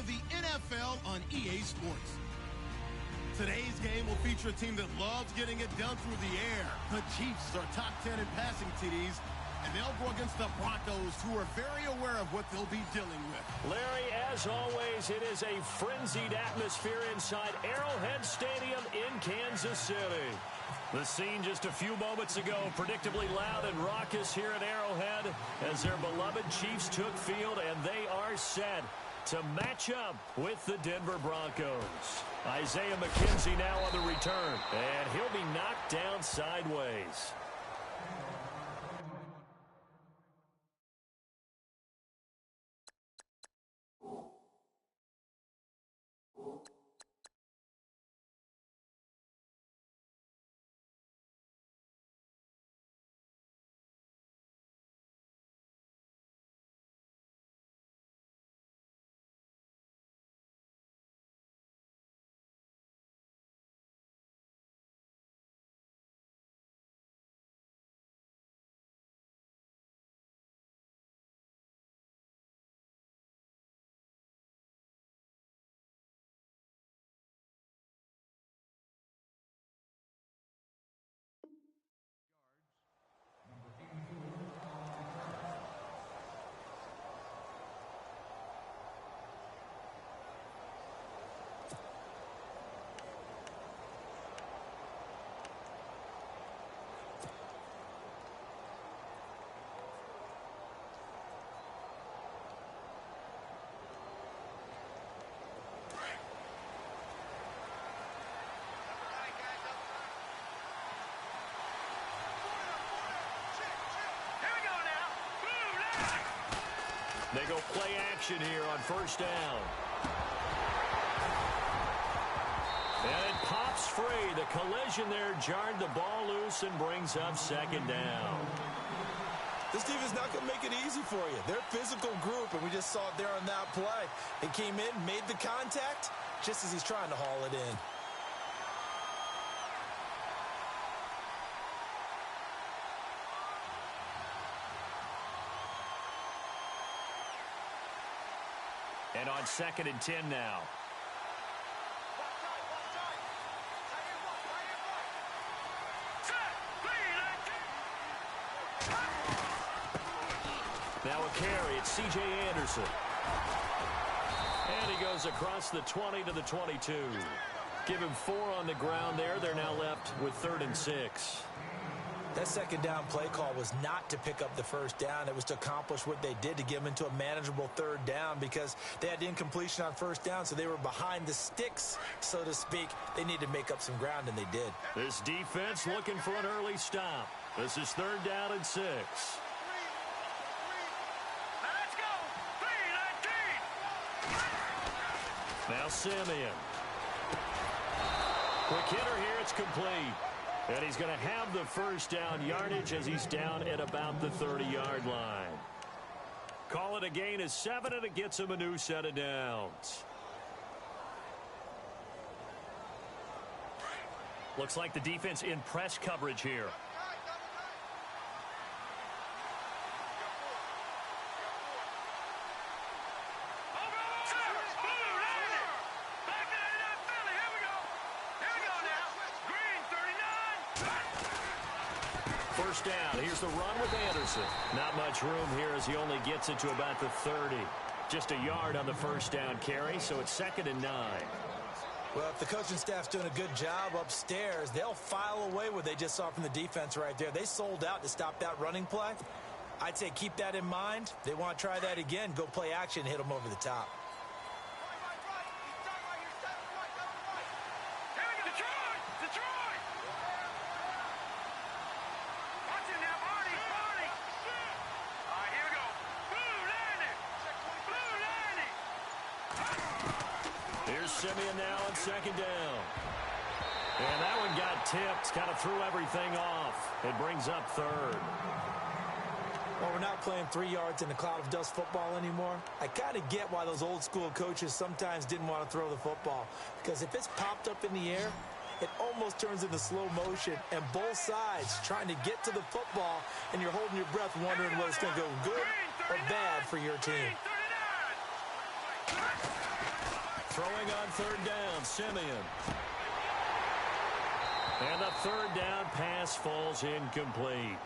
of the NFL on EA Sports. Today's game will feature a team that loves getting it done through the air. The Chiefs are top 10 in passing TDs, and they'll go against the Broncos, who are very aware of what they'll be dealing with. Larry, as always, it is a frenzied atmosphere inside Arrowhead Stadium in Kansas City. The scene just a few moments ago, predictably loud and raucous here at Arrowhead as their beloved Chiefs took field, and they are set to match up with the Denver Broncos. Isaiah McKenzie now on the return, and he'll be knocked down sideways. They go play action here on first down. And it pops free. The collision there jarred the ball loose and brings up second down. This team is not going to make it easy for you. They're a physical group, and we just saw it there on that play. He came in, made the contact, just as he's trying to haul it in. And on 2nd and 10 now. Now a carry. It's C.J. Anderson. And he goes across the 20 to the 22. Give him 4 on the ground there. They're now left with 3rd and 6. That second down play call was not to pick up the first down. It was to accomplish what they did, to get them into a manageable 3rd down, because they had incompletion on first down, so they were behind the sticks, so to speak. They needed to make up some ground, and they did. This defense looking for an early stop. This is 3rd down and 6. Let's go! 3-19! Now Simeon. Quick hitter here. It's complete. And he's going to have the first down yardage as he's down at about the 30-yard line. Call it a gain of 7, and it gets him a new set of downs. Looks like the defense in press coverage here. First down. Here's the run with Anderson. Not much room here as he only gets it to about the 30. Just a yard on the first down carry, so it's 2nd and 9. Well, if the coaching staff's doing a good job upstairs, they'll file away what they just saw from the defense right there. They sold out to stop that running play. I'd say keep that in mind. They want to try that again. Go play action, hit them over the top. Simeon now on 2nd down. And that one got tipped. Kind of threw everything off. It brings up 3rd. Well, we're not playing 3 yards in a cloud of dust football anymore. I kind of get why those old school coaches sometimes didn't want to throw the football. Because if it's popped up in the air, it almost turns into slow motion. And both sides trying to get to the football, and you're holding your breath wondering whether it's going to go good or bad for your team. third down, Simeon. And the third down pass falls incomplete.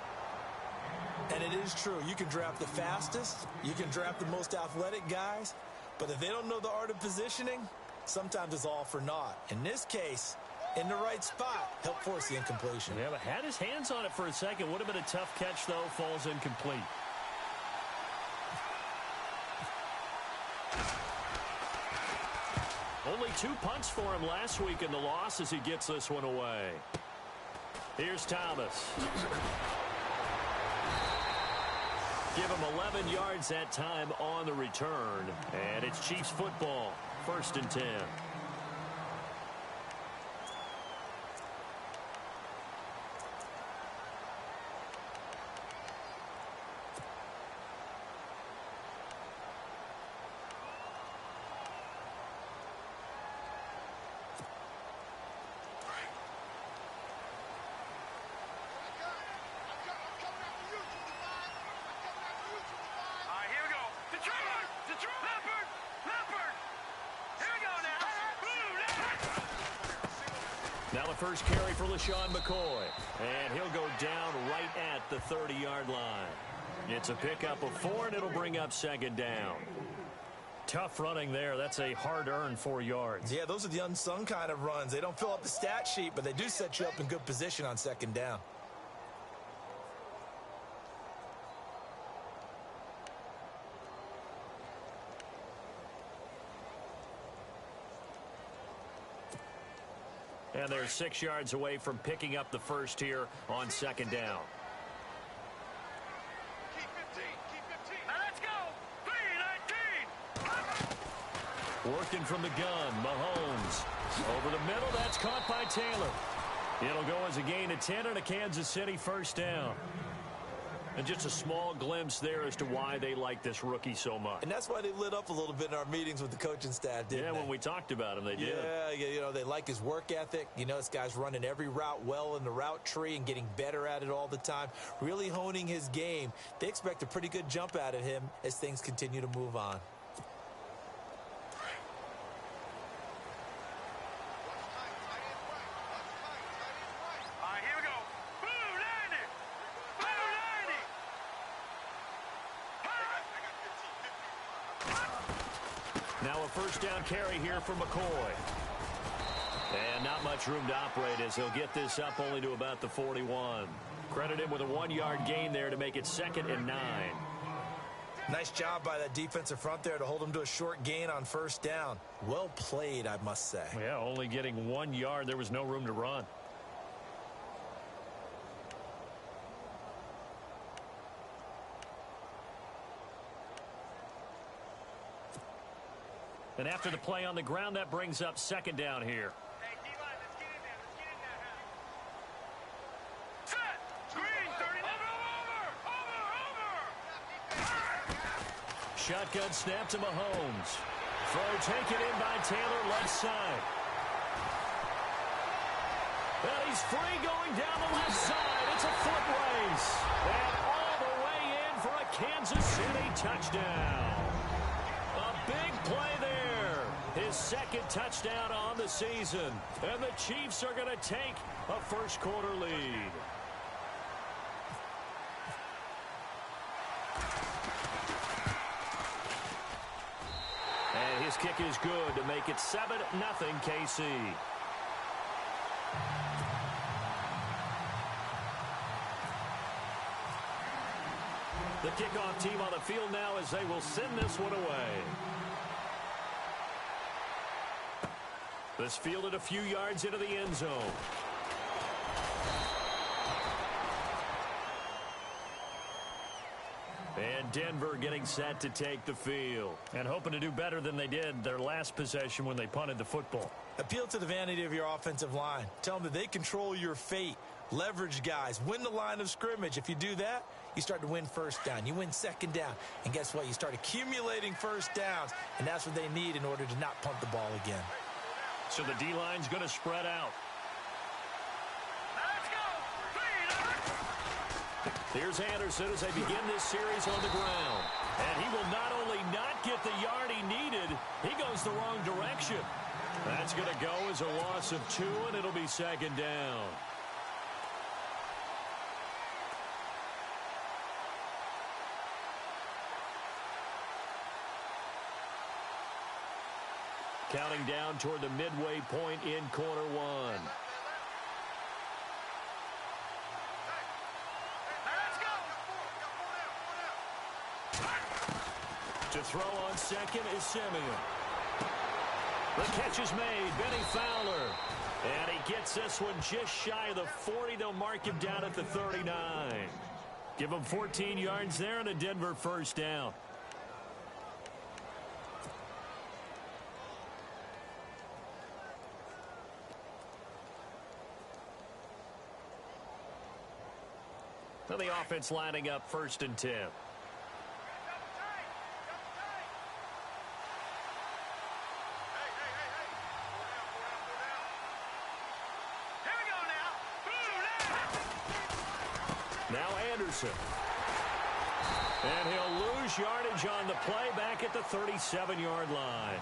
And it is true. You can draft the fastest. You can draft the most athletic guys. But if they don't know the art of positioning, sometimes it's all for naught. In this case, in the right spot, help force the incompletion. Yeah, but had his hands on it for a second. Would have been a tough catch, though. Falls incomplete. Only 2 punts for him last week in the loss as he gets this one away. Here's Thomas. Give him 11 yards that time on the return. And it's Chiefs football. 1st and 10. Now the first carry for LaShawn McCoy. And he'll go down right at the 30-yard line. It's a pickup of 4, and it'll bring up 2nd down. Tough running there. That's a hard-earned 4 yards. Yeah, those are the unsung kind of runs. They don't fill up the stat sheet, but they do set you up in good position on 2nd down. And they're 6 yards away from picking up the first here on 2nd down. Keep 15. Keep 15. Now let's go. 3-19. Working from the gun, Mahomes. Over the middle, that's caught by Taylor. It'll go as a gain of 10 and a Kansas City 1st down. And just a small glimpse there as to why they like this rookie so much. And that's why they lit up a little bit in our meetings with the coaching staff, didn't they? Yeah, when we talked about him, they did. Yeah, you know, they like his work ethic. You know, this guy's running every route well in the route tree and getting better at it all the time, really honing his game. They expect a pretty good jump out of him as things continue to move on. Now a 1st down carry here for McCoy. And not much room to operate as he'll get this up only to about the 41. Credit him with a 1-yard gain there to make it 2nd and 9. Nice job by that defensive front there to hold him to a short gain on 1st down. Well played, I must say. Yeah, only getting 1 yard. There was no room to run. And after the play on the ground, that brings up 2nd down here. Hey, D-line, let's get in there. Let's get in there now. Set! Screen! 30. Over! Shotgun snap to Mahomes. Throw taken in by Taylor, left side. And he's free going down the left side. It's a foot race. And all the way in for a Kansas City touchdown. A big play there. His 2nd touchdown on the season. And the Chiefs are going to take a first-quarter lead. And his kick is good to make it 7-0 KC. The kickoff team on the field now as they will send this one away. This fielded a few yards into the end zone. And Denver getting set to take the field. And hoping to do better than they did their last possession when they punted the football. Appeal to the vanity of your offensive line. Tell them that they control your fate. Leverage guys. Win the line of scrimmage. If you do that, you start to win 1st down. You win 2nd down. And guess what? You start accumulating 1st downs. And that's what they need in order to not punt the ball again. So the D-line's going to spread out. Let's go. Here's Anderson as they begin this series on the ground. And he will not only not get the yard he needed, he goes the wrong direction. That's going to go as a loss of 2, and it'll be second down. Counting down toward the midway point in quarter 1. To throw on second is Simeon. The catch is made. Benny Fowler. And he gets this one just shy of the 40. They'll mark him down at the 39. Give him 14 yards there and a Denver first down. So the offense lining up 1st and 10. Now Anderson. And he'll lose yardage on the play back at the 37-yard line.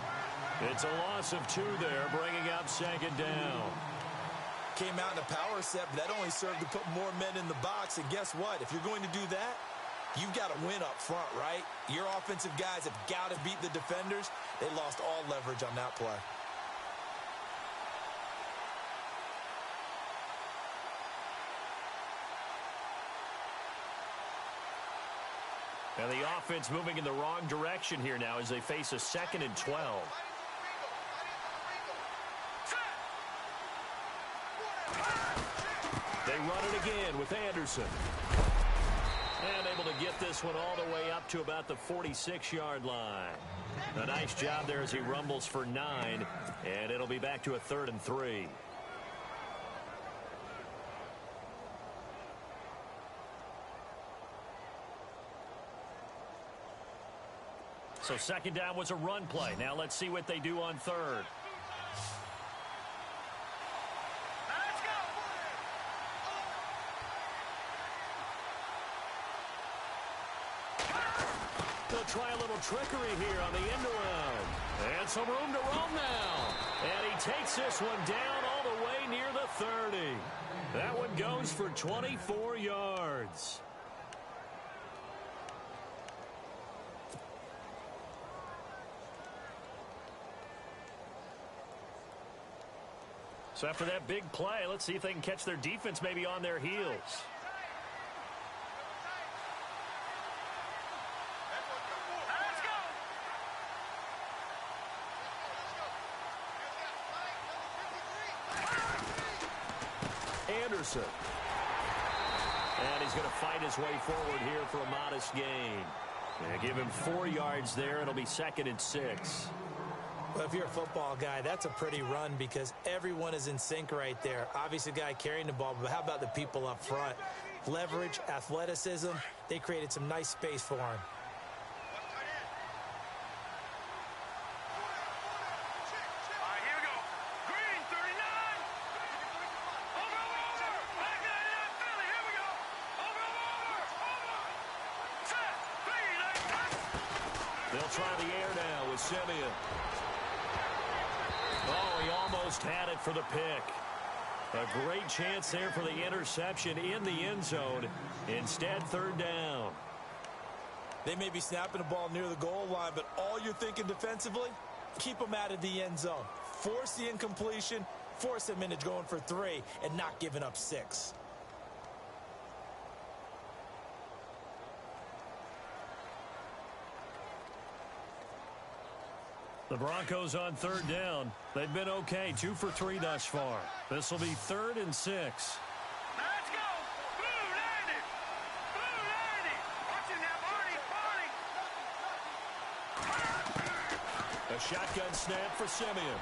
It's a loss of 2 there, bringing up second down. Came out in a power set, but that only served to put more men in the box. And guess what? If you're going to do that, you've got to win up front, right? Your offensive guys have got to beat the defenders. They lost all leverage on that play. And the offense moving in the wrong direction here now as they face a 2nd and 12. They run it again with Anderson. And able to get this one all the way up to about the 46-yard line. A nice job there as he rumbles for 9. And it'll be back to a 3rd and 3. So second down was a run play. Now let's see what they do on 3rd. They'll try a little trickery here on the end around. And some room to roam now. And he takes this one down all the way near the 30. That one goes for 24 yards. So after that big play, let's see if they can catch their defense maybe on their heels. Anderson. And he's going to fight his way forward here for a modest gain. And give him 4 yards there. It'll be 2nd and 6. Well, if you're a football guy, that's a pretty run because everyone is in sync right there. Obviously, the guy carrying the ball, but how about the people up front? Leverage, athleticism, they created some nice space for him. All right, here we go. Green, 39. Over. Back in that Philly. Here we go. Over. Set. 3. They'll try the air now with Simeon. Oh, he almost had it for the pick. A great chance there for the interception in the end zone. Instead, 3rd down. They may be snapping the ball near the goal line, but all you're thinking defensively, keep them out of the end zone. Force the incompletion, force them into going for 3, and not giving up 6. The Broncos on 3rd down. They've been okay, 2 for 3 thus far. This will be 3rd and 6. Let's go. Blue landed. Watch it now, Barney. A shotgun snap for Simeon.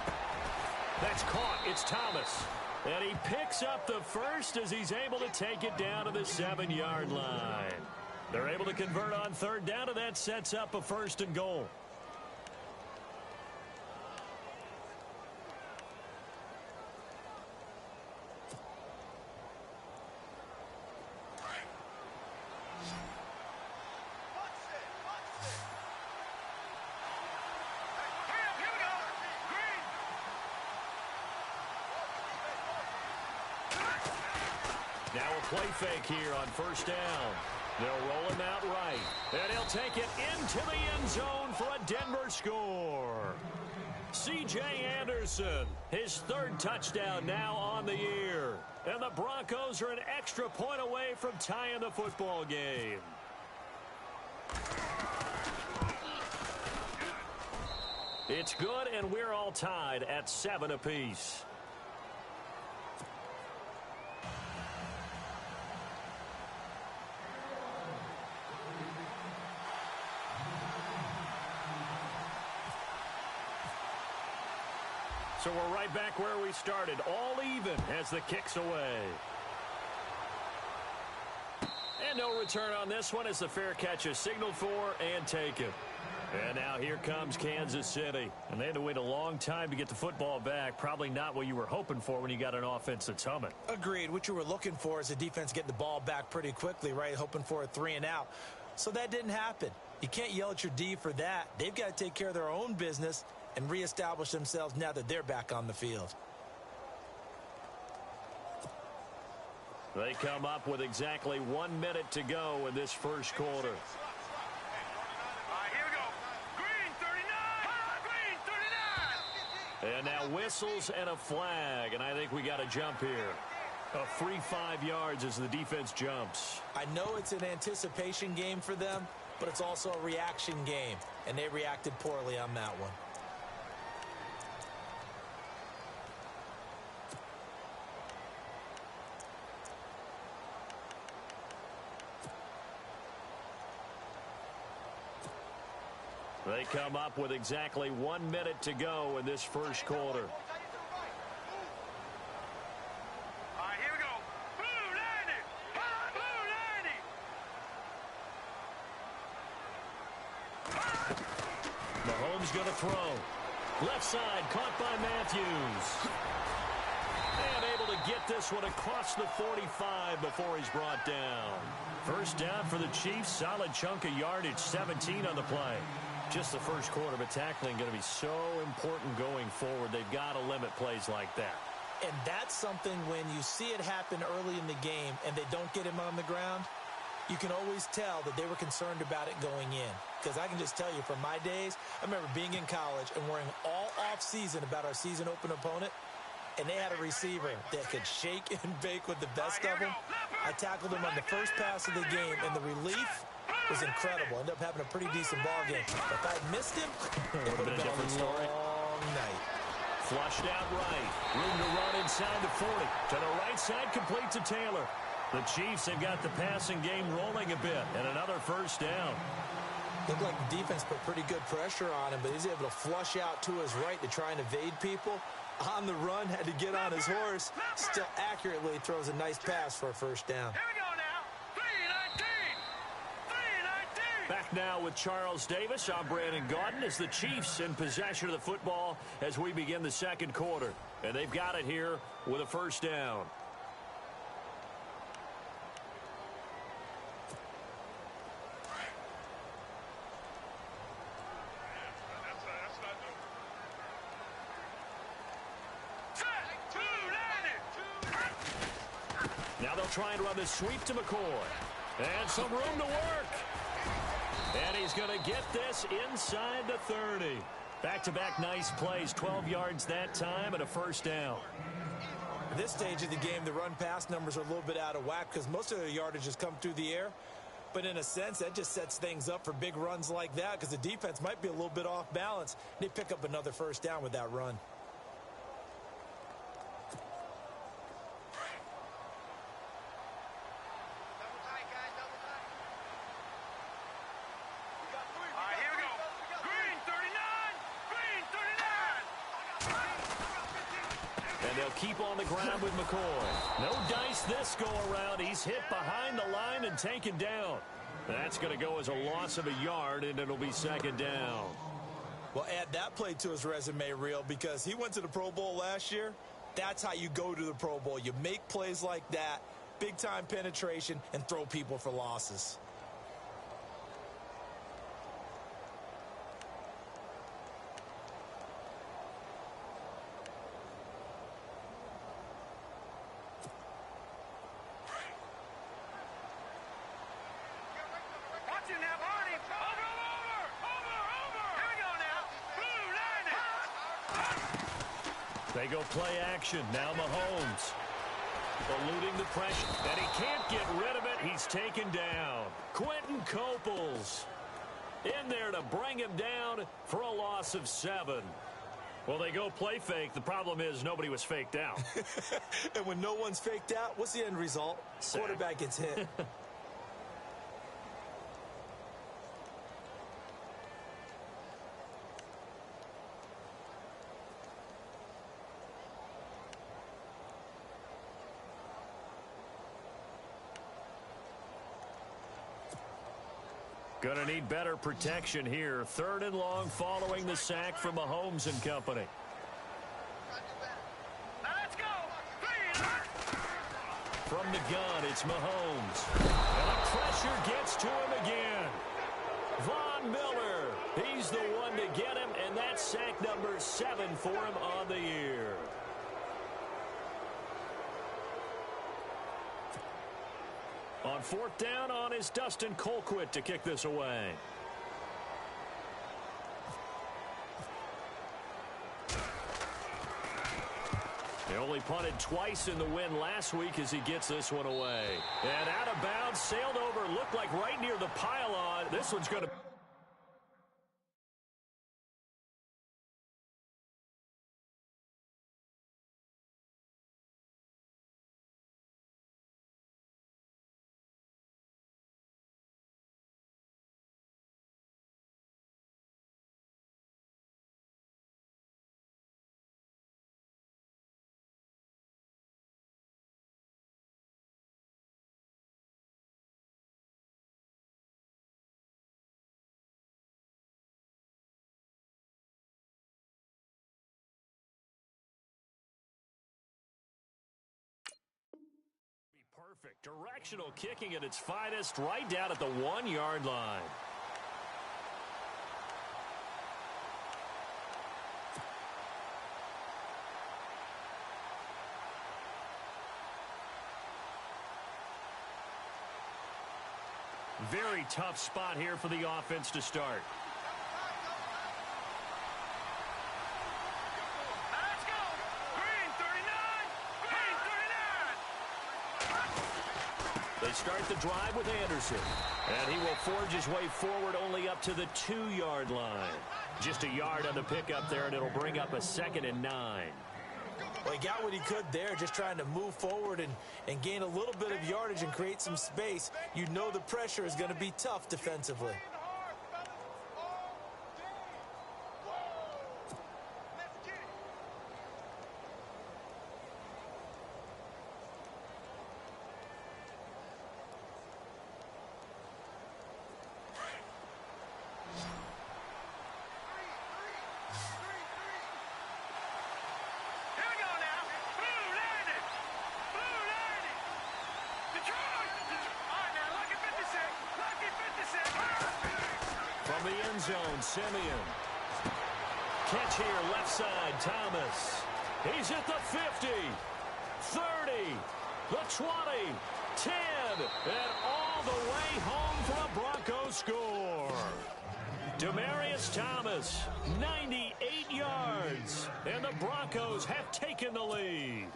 That's caught. It's Thomas. And he picks up the first as he's able to take it down to the 7-yard line. They're able to convert on 3rd down, and that sets up a 1st and goal. Now a play fake here on first down. They'll roll him out right. And he'll take it into the end zone for a Denver score. C.J. Anderson, his third touchdown now on the year. And the Broncos are an extra point away from tying the football game. It's good, and we're all tied at 7 apiece. So we're right back where we started, all even as the kick's away. And no return on this one as the fair catch is signaled for and taken. And now here comes Kansas City. And they had to wait a long time to get the football back. Probably not what you were hoping for when you got an offense that's humming. Agreed. What you were looking for is the defense getting the ball back pretty quickly, right? Hoping for a 3 and out. So that didn't happen. You can't yell at your D for that. They've got to take care of their own business and reestablish themselves now that they're back on the field. They come up with exactly 1 minute to go in this first quarter. Here we go. Green 39. Green 39. And now whistles and a flag, and I think we got a jump here. A free 5 yards as the defense jumps. I know it's an anticipation game for them, but it's also a reaction game, and they reacted poorly on that one. They come up with exactly 1 minute to go in this first quarter. Here we go. Blue 90. Blue 90. Mahomes going to throw. Left side caught by Matthews. And able to get this one across the 45 before he's brought down. First down for the Chiefs. Solid chunk of yardage, 17 on the play. Just the first quarter, but tackling going to be so important going forward. They've got to limit plays like that. And that's something when you see it happen early in the game and they don't get him on the ground, you can always tell that they were concerned about it going in. Because I can just tell you from my days, I remember being in college and worrying all off-season about our season open opponent, and they had a receiver that could shake and bake with the best of them. I tackled him on the first pass of the game, and the relief was incredible. Ended up having a pretty decent ball game. If I had missed him, it would have been a story. long night. Flushed out right. Room to run inside the 40. To the right side, complete to Taylor. The Chiefs have got the passing game rolling a bit, and another first down. Looked like the defense put pretty good pressure on him, but he's able to flush out to his right to try and evade people. On the run, had to get on his horse. Still accurately throws a nice pass for a first down. Here we go now. 319. 319. Back now with Charles Davis. I'm Brandon Gaudin as the Chiefs in possession of the football as we begin the second quarter. And they've got it here with a first down. Now they'll try and run the sweep to McCoy. And some room to work. And he's going to get this inside the 30. Back-to-back nice plays, 12 yards that time and a first down. At this stage of the game, the run-pass numbers are a little bit out of whack because most of the yardage has come through the air. But in a sense, that just sets things up for big runs like that because the defense might be a little bit off balance. They pick up another first down with that run. Keep on the ground with McCoy. No dice this go-around. He's hit behind the line and taken down. That's going to go as a loss of a yard, and it'll be second down. Well, add that play to his resume reel because he went to the Pro Bowl last year. That's how you go to the Pro Bowl. You make plays like that, big-time penetration, and throw people for losses. They go play action. Now Mahomes. Eluding the pressure. And he can't get rid of it. He's taken down. Quentin Coples in there to bring him down for a loss of 7. Well, they go play fake. The problem is nobody was faked out. And when no one's faked out, what's the end result? Sack. Quarterback gets hit. Going to need better protection here. 3rd and long following the sack from Mahomes and company. Now let's go. From the gun, it's Mahomes. And the pressure gets to him again. Von Miller, he's the one to get him, and that's sack number 7 for him on the year. On 4th down on is Dustin Colquitt to kick this away. He only punted twice in the win last week as he gets this one away. And out of bounds, sailed over, looked like right near the pylon. This one's going to... Perfect. Directional kicking at its finest right down at the 1-yard line. Very tough spot here for the offense to start. They start the drive with Anderson. And he will forge his way forward only up to the 2-yard line. Just a yard on the pickup there, and it'll bring up a 2nd and 9. Well, he got what he could there, just trying to move forward and gain a little bit of yardage and create some space. You know the pressure is going to be tough defensively. From the end zone, Simeon. Catch here, left side, Thomas. He's at the 50, 30, the 20, 10, and all the way home for a Broncos score. Demaryius Thomas, 98 yards, and the Broncos have taken the lead.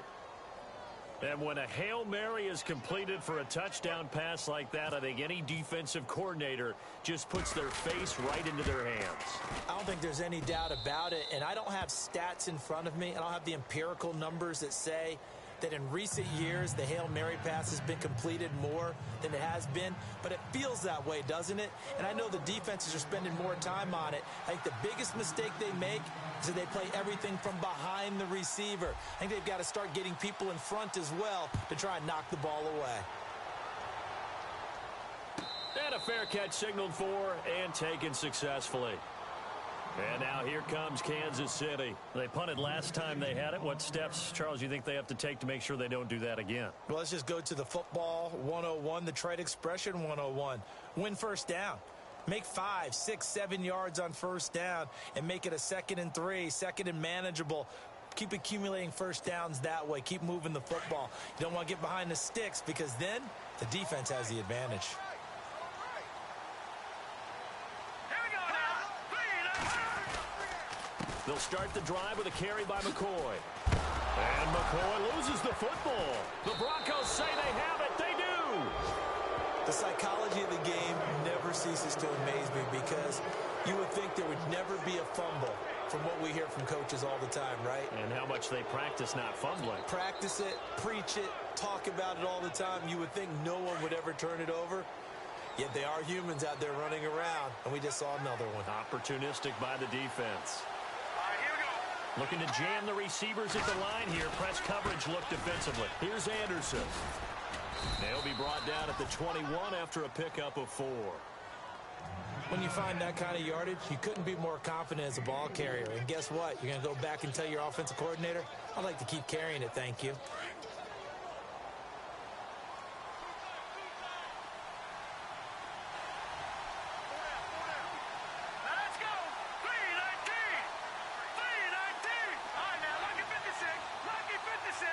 And when a Hail Mary is completed for a touchdown pass like that, I think any defensive coordinator just puts their face right into their hands. I don't think there's any doubt about it, and I don't have stats in front of me. I don't have the empirical numbers that say that in recent years the Hail Mary pass has been completed more than it has been, but it feels that way, doesn't it? And I know the defenses are spending more time on it. I think the biggest mistake they make is that they play everything from behind the receiver. I think they've got to start getting people in front as well to try and knock the ball away. And a fair catch signaled for and taken successfully. And now here comes Kansas City. They punted last time they had it. What steps, Charles, you think they have to take to make sure they don't do that again? Well, let's just go to the football 101, the trade expression 101. Win first down. Make 5, 6, 7 yards on first down and make it a 2nd and 3, 2nd and manageable. Keep accumulating first downs that way. Keep moving the football. You don't want to get behind the sticks because then the defense has the advantage. They'll start the drive with a carry by McCoy. And McCoy loses the football. The Broncos say they have it. They do. The psychology of the game never ceases to amaze me because you would think there would never be a fumble from what we hear from coaches all the time, right? And how much they practice not fumbling. Practice it, preach it, talk about it all the time. You would think no one would ever turn it over. Yet they are humans out there running around, and we just saw another one. Opportunistic by the defense. All right, here we go. Looking to jam the receivers at the line here. Press coverage look defensively. Here's Anderson. They'll be brought down at the 21 after a pickup of 4. When you find that kind of yardage, you couldn't be more confident as a ball carrier. And guess what? You're going to go back and tell your offensive coordinator, I'd like to keep carrying it, thank you. Let's go. 319. 319. All right, now, lucky 56. Lucky 56.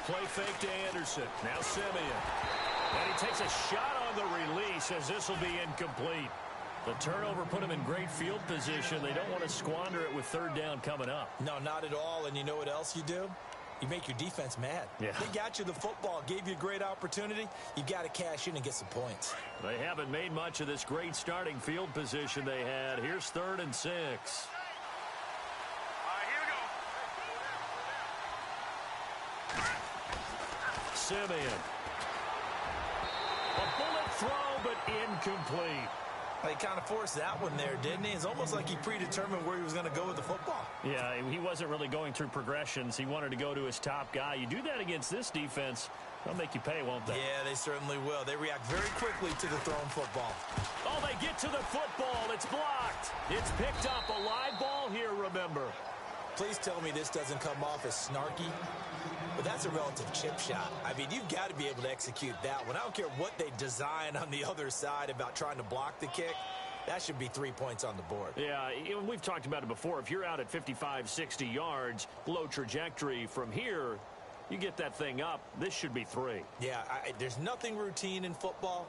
Play fake to Anderson. Now Simeon. And he takes a shot on the release as this will be incomplete. The turnover put him in great field position. They don't want to squander it with third down coming up. No, not at all. And you know what else you do? You make your defense mad. Yeah. They got you the football, gave you a great opportunity. You got to cash in and get some points. They haven't made much of this great starting field position they had. Here's 3rd and 6. All right, here we go. Simeon. A bullet throw, but incomplete. He kind of forced that one there, didn't he? It's almost like he predetermined where he was going to go with the football. Yeah, he wasn't really going through progressions. He wanted to go to his top guy. You do that against this defense, they'll make you pay, won't they? Yeah, they certainly will. They react very quickly to the thrown football. Oh, they get to the football. It's blocked. It's picked up. A live ball here, remember. Please tell me this doesn't come off as snarky. But that's a relative chip shot. I mean, you've got to be able to execute that one. I don't care what they design on the other side about trying to block the kick. That should be 3 points on the board. Yeah, we've talked about it before. If you're out at 55, 60 yards, low trajectory from here, you get that thing up, this should be 3. Yeah, there's nothing routine in football,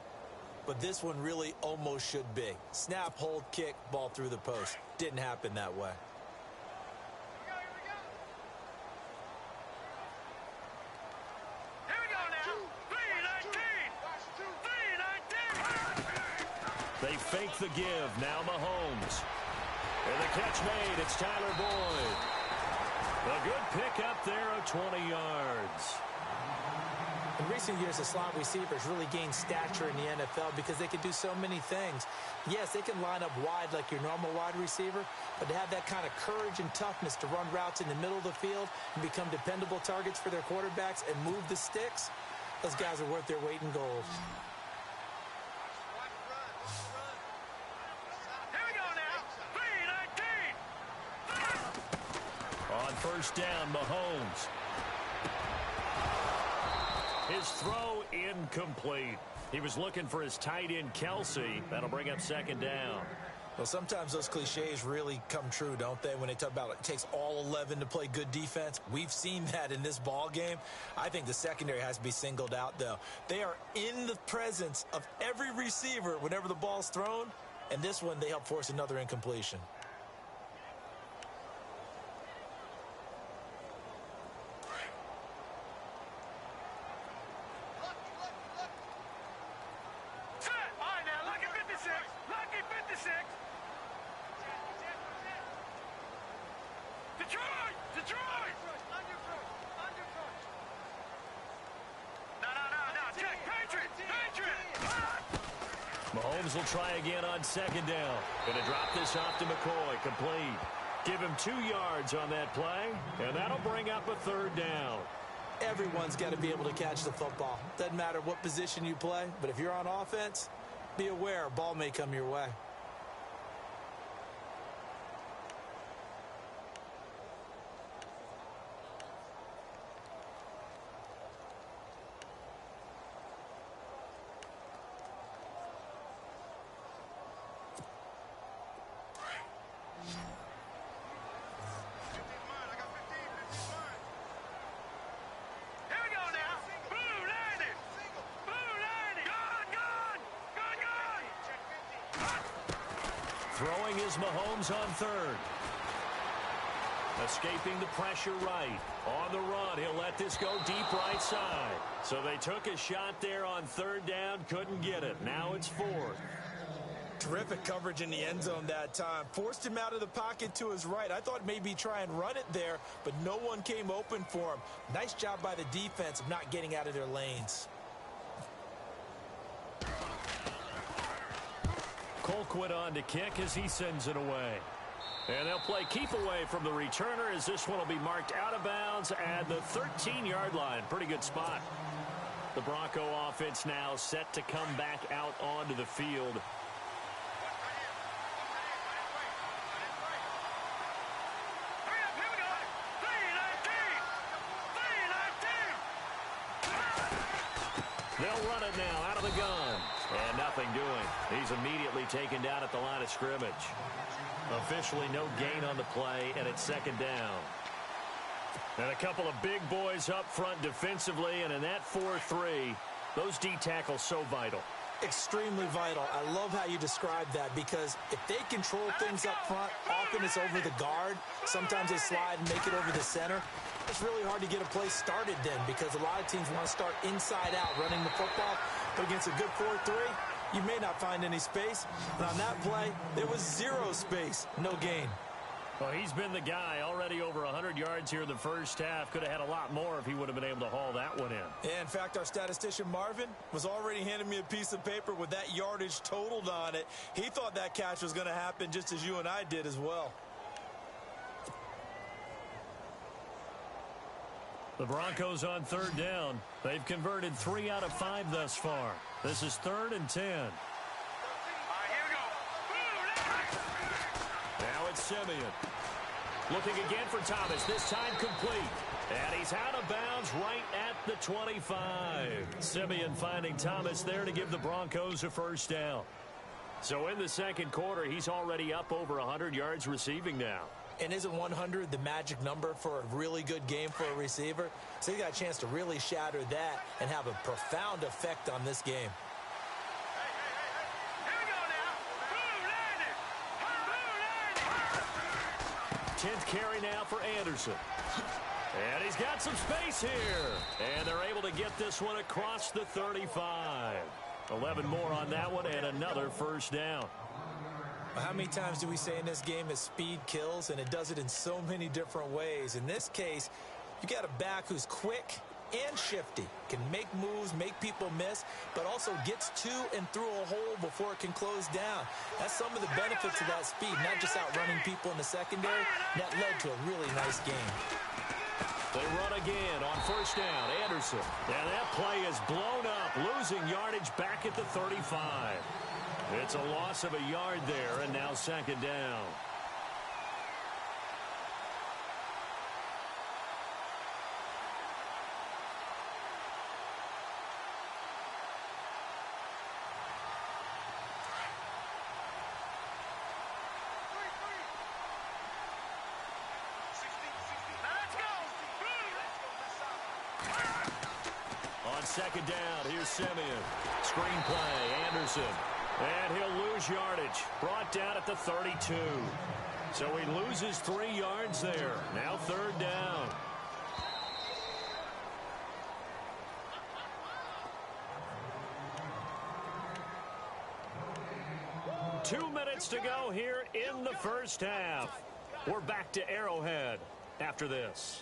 but this one really almost should be. Snap, hold, kick, ball through the post. Didn't happen that way. They fake the give. Now Mahomes. And the catch made. It's Tyler Boyd. A good pickup there of 20 yards. In recent years, the slot receivers really gained stature in the NFL because they can do so many things. Yes, they can line up wide like your normal wide receiver, but to have that kind of courage and toughness to run routes in the middle of the field and become dependable targets for their quarterbacks and move the sticks, those guys are worth their weight in gold. On first down, Mahomes. His throw incomplete. He was looking for his tight end, Kelsey. That'll bring up 2nd down. Well, sometimes those cliches really come true, don't they? When they talk about it takes all 11 to play good defense. We've seen that in this ball game. I think the secondary has to be singled out, though. They are in the presence of every receiver whenever the ball's thrown. And this one, they help force another incompletion. Mahomes will try again on 2nd down. Going to drop this off to McCoy. Complete. Give him 2 yards on that play, and that'll bring up a 3rd down. Everyone's got to be able to catch the football. Doesn't matter what position you play, but if you're on offense, be aware a ball may come your way. Throwing is Mahomes on 3rd. Escaping the pressure right. On the run, he'll let this go deep right side. So they took a shot there on third down, couldn't get it. Now it's fourth. Terrific coverage in the end zone that time. Forced him out of the pocket to his right. I thought maybe try and run it there, but no one came open for him. Nice job by the defense of not getting out of their lanes. Colquitt on to kick as he sends it away. And they'll play keep away from the returner as this one will be marked out of bounds at the 13-yard line. Pretty good spot. The Bronco offense now set to come back out onto the field. They'll run it now out of the gun. And nothing doing. He's immediately taken down at the line of scrimmage. Officially no gain on the play, and it's second down. And a couple of big boys up front defensively, and in that 4-3, those D tackles so vital. Extremely vital. I love how you describe that, because if they control things up front, often it's over the guard. Sometimes they slide and make it over the center. It's really hard to get a play started then, because a lot of teams want to start inside out running the football. But against a good 4-3, you may not find any space. But on that play, there was zero space. No gain. Well, he's been the guy already over 100 yards here in the first half. Could have had a lot more if he would have been able to haul that one in. Yeah, in fact, our statistician Marvin was already handing me a piece of paper with that yardage totaled on it. He thought that catch was going to happen just as you and I did as well. The Broncos on third down. They've converted 3 out of 5 thus far. This is 3rd and 10. Now it's Simeon. Looking again for Thomas. This time complete. And he's out of bounds right at the 25. Simeon finding Thomas there to give the Broncos a first down. So in the second quarter, he's already up over 100 yards receiving now. And isn't 100 the magic number for a really good game for a receiver? So he got a chance to really shatter that and have a profound effect on this game. Tenth carry now for Anderson. And he's got some space here. And they're able to get this one across the 35. 11 more on that one and another first down. How many times do we say in this game that speed kills, and it does it in so many different ways? In this case, you got a back who's quick and shifty, can make moves, make people miss, but also gets to and through a hole before it can close down. That's some of the benefits of that speed, not just outrunning people in the secondary. That led to a really nice game. They run again on first down. Anderson. And that play is blown up, losing yardage back at the 35. It's a loss of a yard there, and now second down. On second down, here's Simeon. Screen play, Anderson. And he'll lose yardage. Brought down at the 32. So he loses 3 yards there. Now third down. Two minutes to go here in the first half. We're back to Arrowhead after this.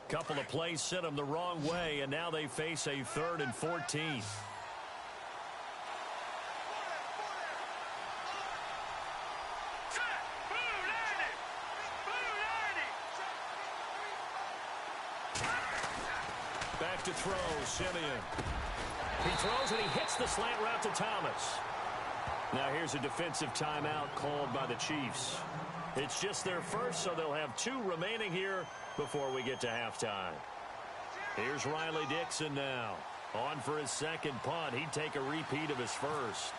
Couple of plays sent them the wrong way, and now they face a 3rd and 14. Back to throw, Simeon. He throws and he hits the slant route to Thomas. Now here's a defensive timeout called by the Chiefs. It's just their first, so they'll have 2 remaining here before we get to halftime. Here's Riley Dixon now. On for his second punt. He'd take a repeat of his first.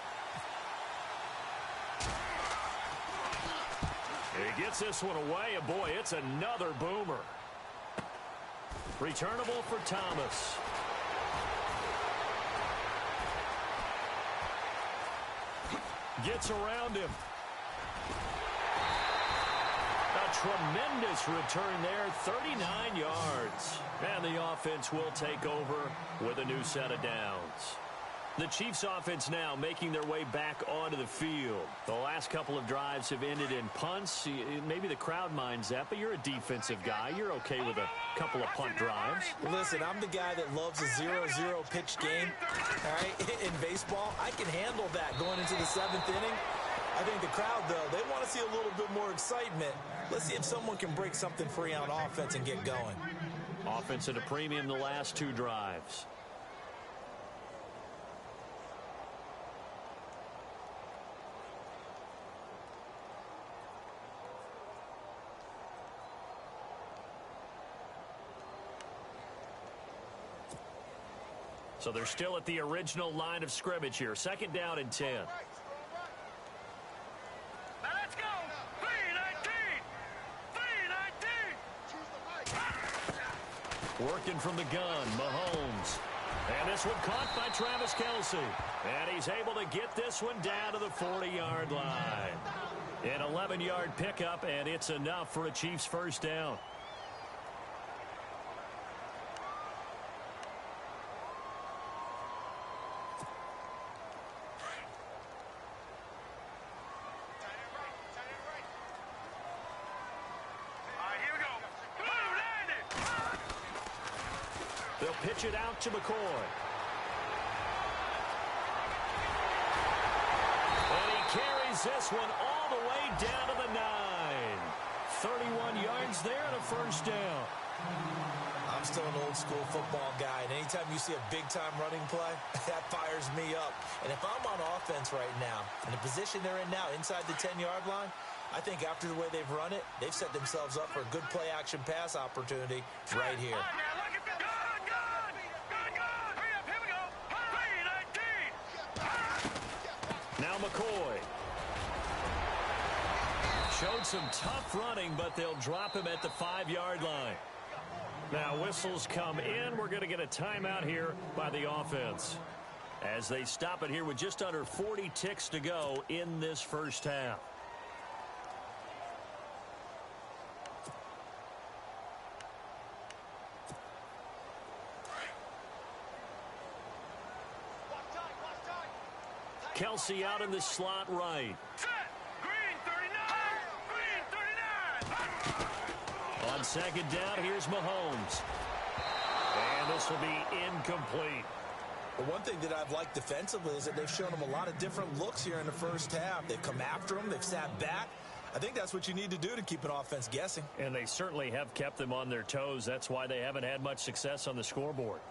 He gets this one away, and boy, it's another boomer. Returnable for Thomas. Gets around him. A tremendous return there, 39 yards. And the offense will take over with a new set of downs. The Chiefs offense now making their way back onto the field. The last couple of drives have ended in punts. Maybe the crowd minds that, but you're a defensive guy. You're okay with a couple of punt drives. Listen, I'm the guy that loves a 0-0 pitch game. All right, in baseball, I can handle that going into the 7th inning. I think the crowd, though, they want to see a little bit more excitement. Let's see if someone can break something free on offense and get going. Offense at a premium the last 2 drives. So they're still at the original line of scrimmage here. 2nd down and 10. Now let's go. 3-19. 3-19. Working from the gun, Mahomes. And this one caught by Travis Kelce. And he's able to get this one down to the 40-yard line. An 11-yard pickup, and it's enough for a Chiefs first down. They'll pitch it out to McCoy. And he carries this one all the way down to the 9. 31 yards there and a first down. I'm still an old-school football guy, and anytime you see a big-time running play, that fires me up. And if I'm on offense right now, in the position they're in now, inside the 10-yard line, I think after the way they've run it, they've set themselves up for a good play-action pass opportunity right here. Now McCoy. Showed some tough running, but they'll drop him at the 5-yard line. Now whistles come in. We're going to get a timeout here by the offense, as they stop it here with just under 40 ticks to go in this first half. Kelce out in the slot right. Green 39. Green 39. On 2nd down, here's Mahomes. And this will be incomplete. But one thing that I've liked defensively is that they've shown them a lot of different looks here in the first half. They've come after them. They've sat back. I think that's what you need to do to keep an offense guessing. And they certainly have kept them on their toes. That's why they haven't had much success on the scoreboard.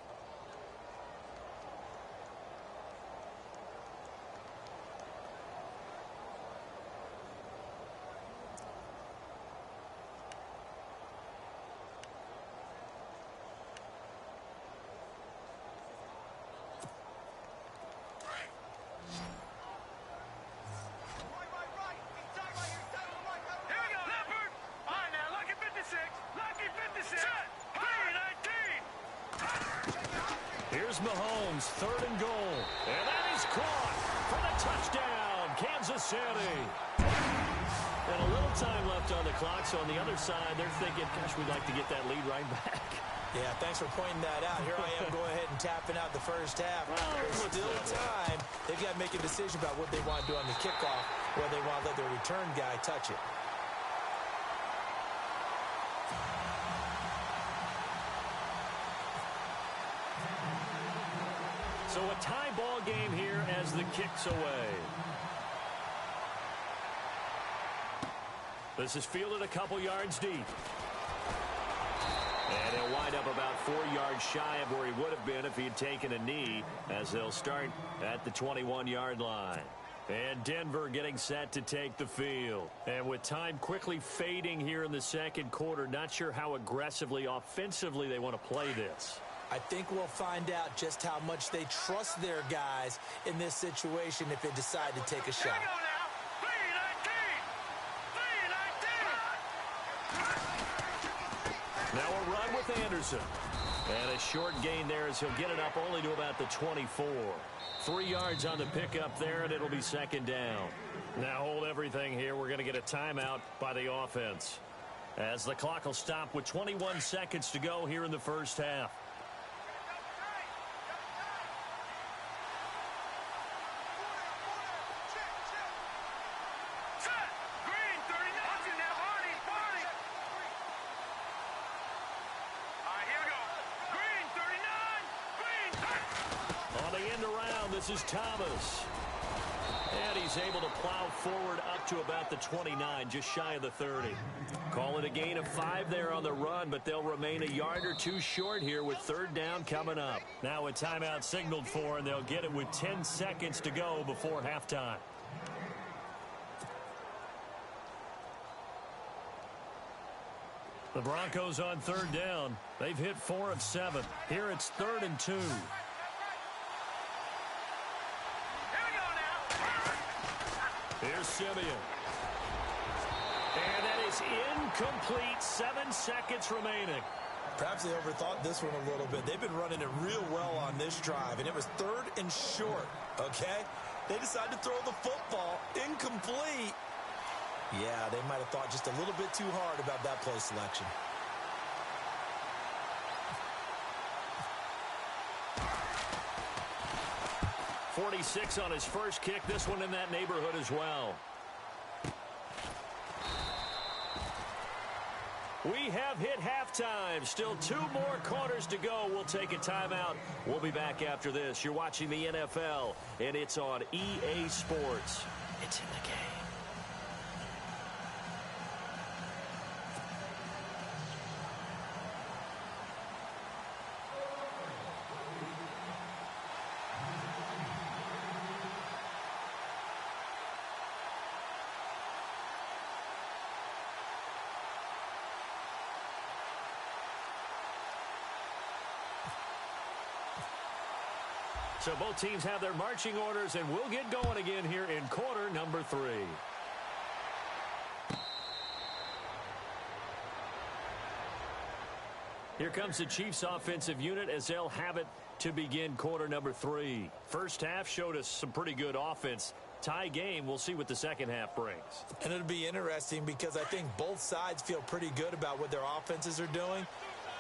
Mahomes, 3rd and goal. And that is caught for the touchdown, Kansas City. And a little time left on the clock, so on the other side, they're thinking, gosh, we'd like to get that lead right back. Yeah, thanks for pointing that out. Here I am going ahead and tapping out the first half. There's still time. They've got to make a decision about what they want to do on the kickoff, whether they want to let their return guy touch it. So a tie ball game here as the kick's away. This is fielded a couple yards deep. And he'll wind up about 4 yards shy of where he would have been if he had taken a knee, as they'll start at the 21-yard line. And Denver getting set to take the field. And with time quickly fading here in the second quarter, not sure how aggressively, offensively they want to play this. I think we'll find out just how much they trust their guys in this situation if they decide to take a shot. Now a run with Anderson. And a short gain there as he'll get it up only to about the 24. 3 yards on the pickup there, and it'll be second down. Now hold everything here. We're going to get a timeout by the offense, as the clock will stop with 21 seconds to go here in the first half. This is Thomas. And he's able to plow forward up to about the 29, just shy of the 30. Call it a gain of 5 there on the run, but they'll remain a yard or 2 short here with third down coming up. Now a timeout signaled for, and they'll get it with 10 seconds to go before halftime. The Broncos on third down. They've hit 4 of 7. Here it's 3rd and 2. Here's Simeon. And that is incomplete. 7 seconds remaining. Perhaps they overthought this one a little bit. They've been running it real well on this drive, and it was 3rd and short, okay? They decided to throw the football. Incomplete. Yeah, they might have thought just a little bit too hard about that play selection. .46 on his first kick. This one in that neighborhood as well. We have hit halftime. Still 2 more quarters to go. We'll take a timeout. We'll be back after this. You're watching the NFL, and it's on EA Sports. It's in the game. So both teams have their marching orders, and we'll get going again here in quarter number 3. Here comes the Chiefs offensive unit as they'll have it to begin quarter number 3. First half showed us some pretty good offense. Tie game. We'll see what the second half brings. And it'll be interesting because I think both sides feel pretty good about what their offenses are doing.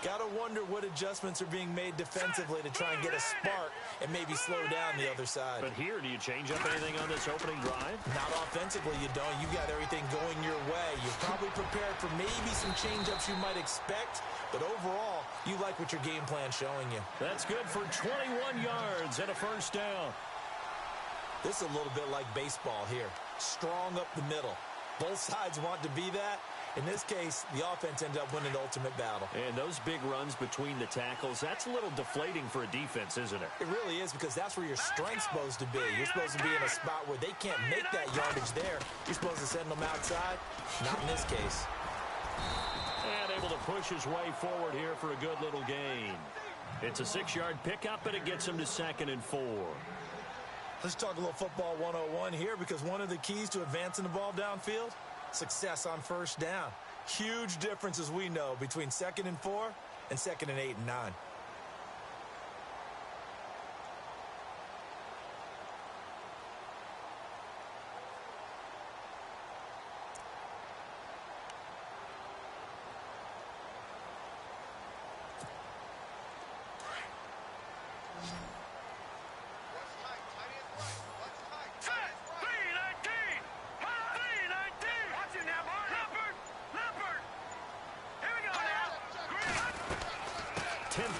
Got to wonder what adjustments are being made defensively to try and get a spark and maybe slow down the other side. But here, do you change up anything on this opening drive? Not offensively, you don't. You got everything going your way. You're probably prepared for maybe some change-ups you might expect, but overall, you like what your game plan's showing you. That's good for 21 yards and a first down. This is a little bit like baseball here. Strong up the middle. Both sides want to be that. In this case, the offense ended up winning the ultimate battle. And those big runs between the tackles, that's a little deflating for a defense, isn't it? It really is, because that's where your strength's supposed to be. You're supposed to be in a spot where they can't make that yardage there. You're supposed to send them outside. Not in this case. And able to push his way forward here for a good little gain. It's a 6-yard pickup, and it gets him to 2nd and 4. Let's talk a little football 101 here, because one of the keys to advancing the ball downfield, success on first down. Huge difference, as we know, between 2nd and 4 and 2nd and 8 and 9.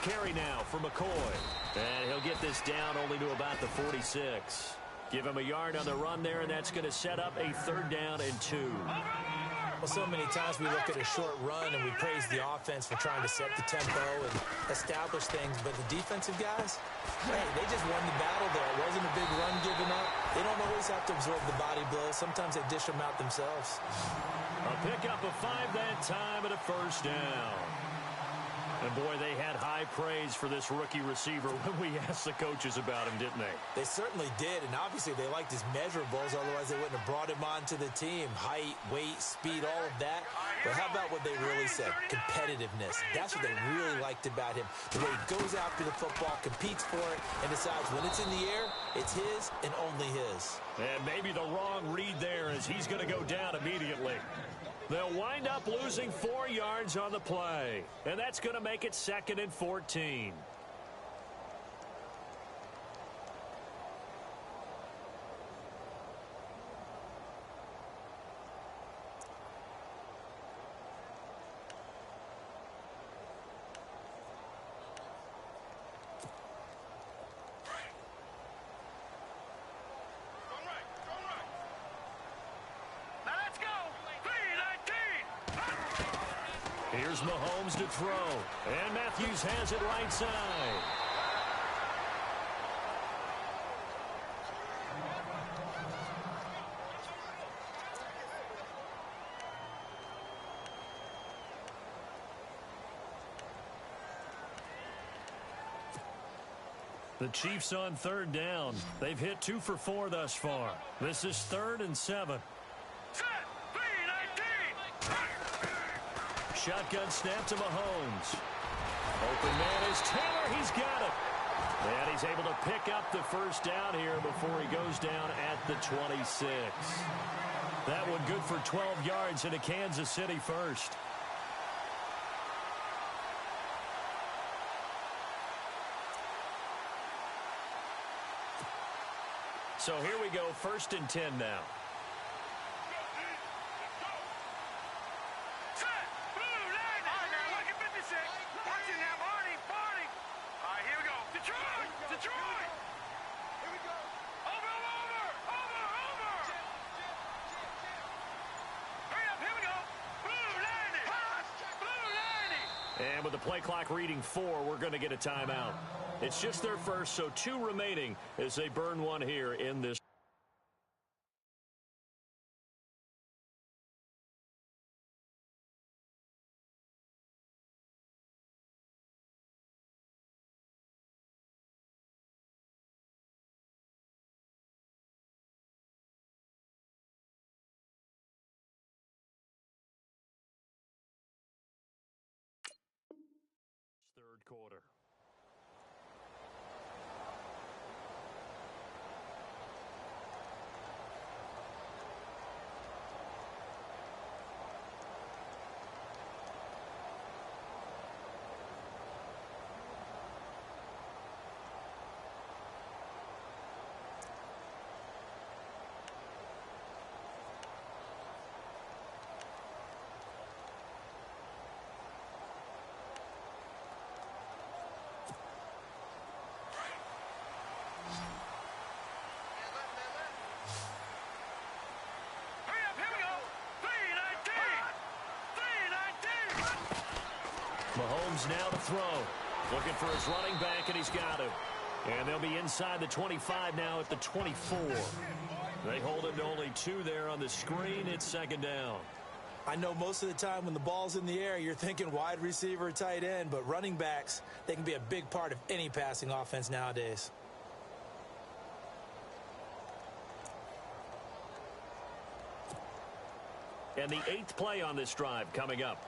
Carry now for McCoy. And he'll get this down only to about the 46. Give him a yard on the run there, and that's going to set up a 3rd down and 2. Well, so many times we look at a short run and we praise the offense for trying to set the tempo and establish things, but the defensive guys, hey, they just won the battle there. It wasn't a big run given up. They don't always have to absorb the body blows. Sometimes they dish them out themselves. A pickup of 5 that time and a first down. And, boy, they had high praise for this rookie receiver when we asked the coaches about him, didn't they? They certainly did, and obviously they liked his measurables, otherwise they wouldn't have brought him onto the team. Height, weight, speed, all of that. But how about what they really said? Competitiveness. That's what they really liked about him. The way he goes after the football, competes for it, and decides when it's in the air, it's his and only his. And maybe the wrong read there as he's going to go down immediately. They'll wind up losing 4 yards on the play. And that's going to make it 2nd and 14. Here's Mahomes to throw. And Matthews has it right side. The Chiefs on 3rd down. They've hit 2 for 4 thus far. This is 3rd and 7. Shotgun snap to Mahomes. Open man is Taylor. He's got it. And he's able to pick up the first down here before he goes down at the 26. That one good for 12 yards into Kansas City first. So here we go, 1st and 10 now. And with the play clock reading 4, we're going to get a timeout. It's just their first, so 2 remaining as they burn one here in this. Third quarter. Mahomes now to throw. Looking for his running back, and he's got him. And they'll be inside the 25 now at the 24. They hold him to only 2 there on the screen. It's 2nd down. I know most of the time when the ball's in the air, you're thinking wide receiver, tight end, but running backs, they can be a big part of any passing offense nowadays. And the 8th play on this drive coming up.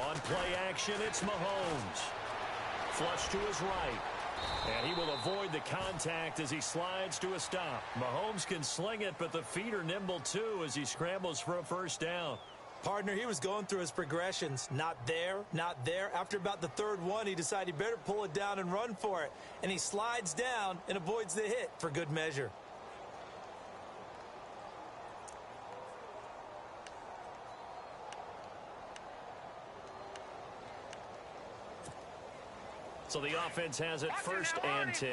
On play action, it's Mahomes. Flush to his right. And he will avoid the contact as he slides to a stop. Mahomes can sling it, but the feet are nimble too as he scrambles for a first down. Partner, he was going through his progressions. Not there, not there. After about the 3rd one, he decided he better pull it down and run for it. And he slides down and avoids the hit for good measure. So the offense has it 1st and 10.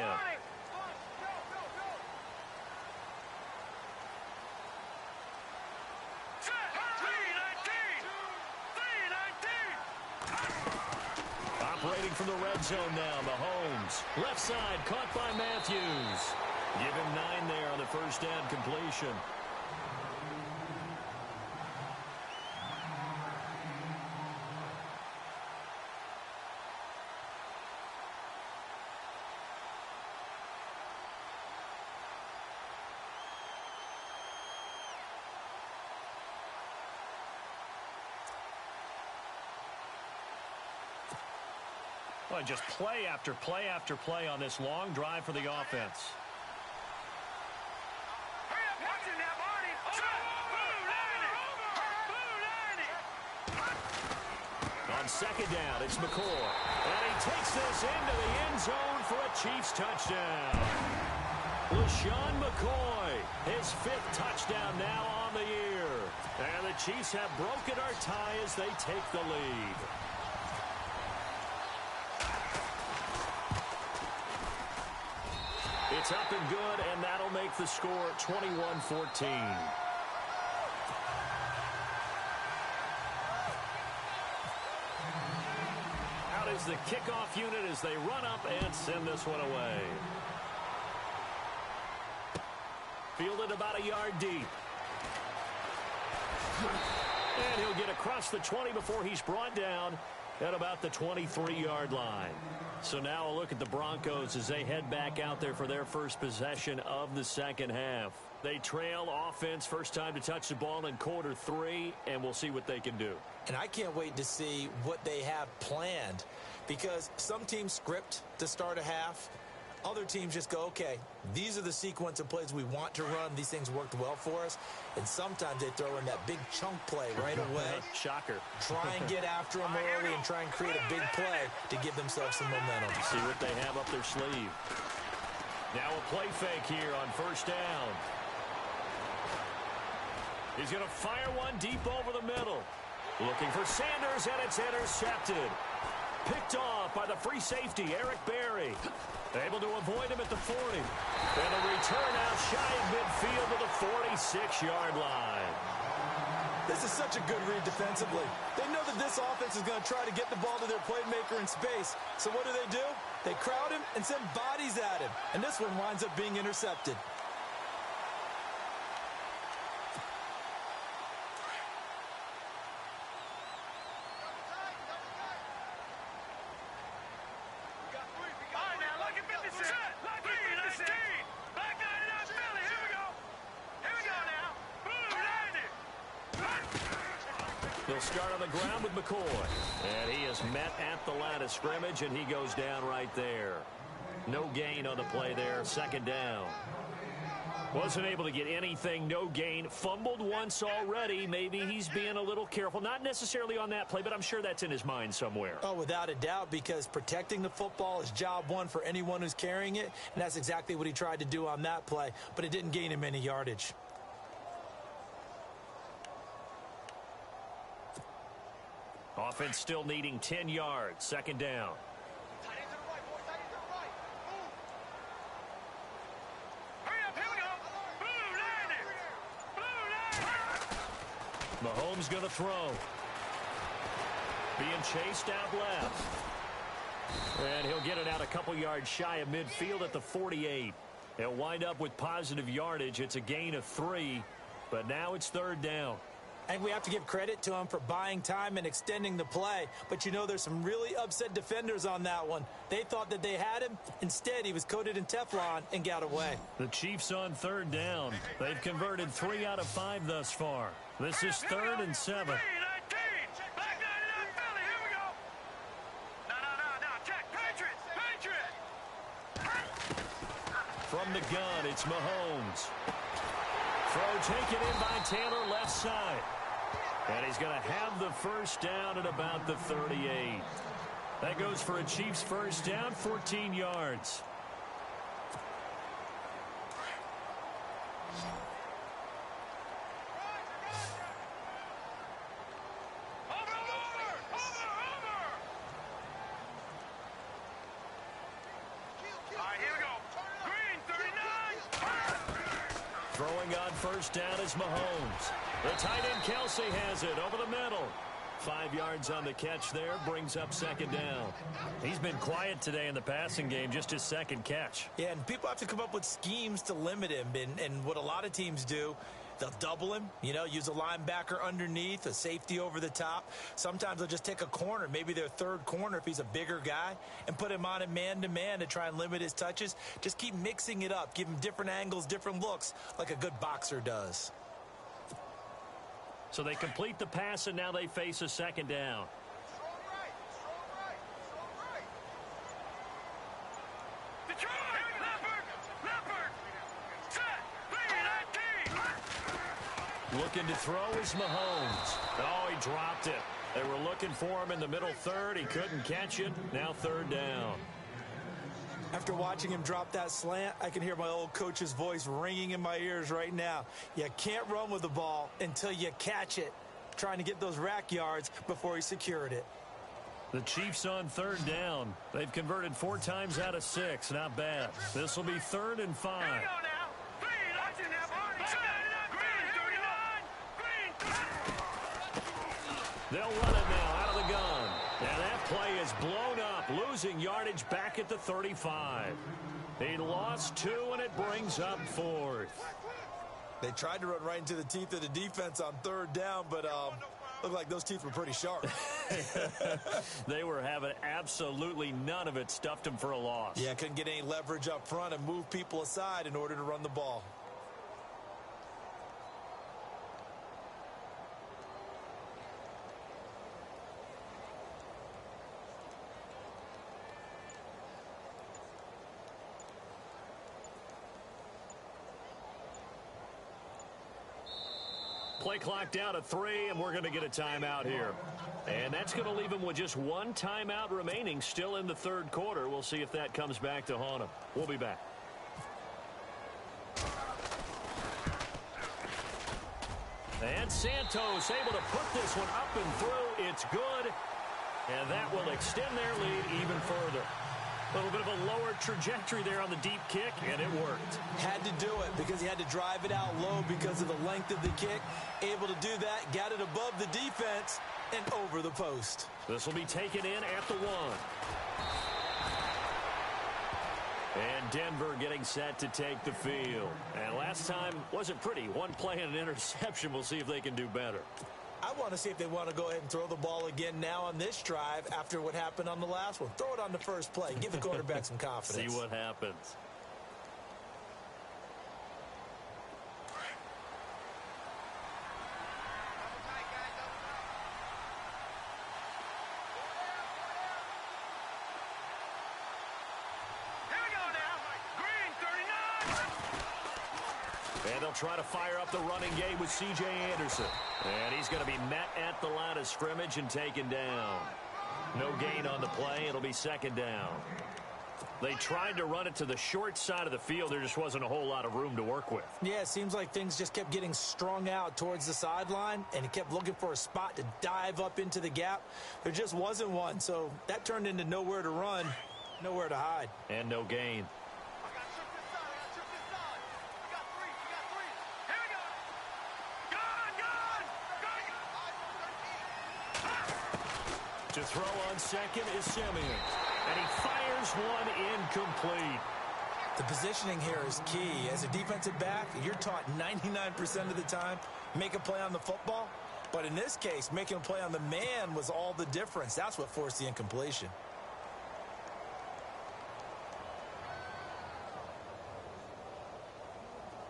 Operating from the red zone now, Mahomes. Left side, caught by Matthews. Give him 9 there on the first down completion. Well, just play after play after play on this long drive for the offense. On second down, it's McCoy. And he takes this into the end zone for a Chiefs touchdown. LaShawn McCoy, his 5th touchdown now on the year. And the Chiefs have broken our tie as they take the lead. It's up and good, and that'll make the score 21-14. Out is the kickoff unit as they run up and send this one away. Fielded about a yard deep. And he'll get across the 20 before he's brought down at about the 23-yard line. So now a look at the Broncos as they head back out there for their first possession of the second half. They trail offense, first time to touch the ball in quarter 3, and we'll see what they can do. And I can't wait to see what they have planned, because some teams script to start a half. Other teams just go, okay, these are the sequence of plays we want to run. These things worked well for us. And sometimes they throw in that big chunk play right away. Shocker. Try and get after them early and try and create a big play to give themselves some momentum. See what they have up their sleeve. Now a play fake here on first down. He's going to fire one deep over the middle. Looking for Sanders, and it's intercepted. Picked off by the free safety, Eric Berry. Able to avoid him at the 40. And a return out shy of midfield to the 46-yard line. This is such a good read defensively. They know that this offense is going to try to get the ball to their playmaker in space. So what do? They crowd him and send bodies at him. And this one winds up being intercepted. They'll start on the ground with McCoy. And he is met at the line of scrimmage, and he goes down right there. No gain on the play there. Second down. Wasn't able to get anything. No gain. Fumbled once already. Maybe he's being a little careful. Not necessarily on that play, but I'm sure that's in his mind somewhere. Oh, without a doubt, because protecting the football is job one for anyone who's carrying it. And that's exactly what he tried to do on that play. But it didn't gain him any yardage. Offense still needing 10 yards. Second down. Mahomes going to throw. Being chased out left. And he'll get it out a couple yards shy of midfield at the 48. He'll wind up with positive yardage. It's a gain of 3, but now it's third down. And we have to give credit to him for buying time and extending the play. But, you know, there's some really upset defenders on that one. They thought that they had him. Instead, he was coated in Teflon and got away. The Chiefs on third down. They've converted 3 out of 5 thus far. This is 3rd and 7. From the gun, it's Mahomes. Throw taken in by Taylor, left side. And he's going to have the first down at about the 38. That goes for a Chiefs first down, 14 yards. Throwing on first down is Mahomes. The tight end Kelsey has it over the middle. 5 yards on the catch there, brings up second down. He's been quiet today in the passing game, just his second catch. Yeah, and people have to come up with schemes to limit him. And what a lot of teams do, they'll double him, you know, use a linebacker underneath, a safety over the top. Sometimes they'll just take a corner, maybe their third corner if he's a bigger guy, and put him on a man-to-man to try and limit his touches. Just keep mixing it up. Give him different angles, different looks, like a good boxer does. So they complete the pass, and now they face a second down. Looking to throw is Mahomes. Oh, he dropped it. They were looking for him in the middle third. He couldn't catch it. Now third down. After watching him drop that slant, I can hear my old coach's voice ringing in my ears right now. You can't run with the ball until you catch it. Trying to get those rack yards before he secured it. The Chiefs on third down. They've converted 4 times out of 6. Not bad. This will be 3rd and 5. Here we go now. Green, that's in there, boy. Green, 39. Green. They'll run it now out of the gun. And that play is blown up, losing yardage back at the 35. He lost 2, and it brings up 4th. They tried to run right into the teeth of the defense on third down, but looked like those teeth were pretty sharp. They were having absolutely none of it. Stuffed him for a loss. Yeah, couldn't get any leverage up front and move people aside in order to run the ball. Play clock down to 3, and we're going to get a timeout here. And that's going to leave him with just 1 timeout remaining still in the 3rd quarter. We'll see if that comes back to haunt him. We'll be back. And Santos able to put this one up and through. It's good. And that will extend their lead even further. A little bit of a lower trajectory there on the deep kick, and it worked. Had to do it because he had to drive it out low because of the length of the kick. Able to do that, got it above the defense and over the post. This will be taken in at the 1. And Denver getting set to take the field. And last time wasn't pretty. 1 play and an interception. We'll see if they can do better. I want to see if they want to go ahead and throw the ball again now on this drive after what happened on the last one. Throw it on the first play. Give the quarterback some confidence. See what happens. Here we go now. Green, 39. And they'll try to fire up the running game with C.J. Anderson. And he's going to be met at the line of scrimmage and taken down. No gain on the play. It'll be 2nd down. They tried to run it to the short side of the field. There just wasn't a whole lot of room to work with. Yeah, it seems like things just kept getting strung out towards the sideline, and he kept looking for a spot to dive up into the gap. There just wasn't one, so that turned into nowhere to run, nowhere to hide. And no gain. To throw on second is Simeon. And he fires one incomplete. The positioning here is key. As a defensive back, you're taught 99% of the time, make a play on the football. But in this case, making a play on the man was all the difference. That's what forced the incompletion.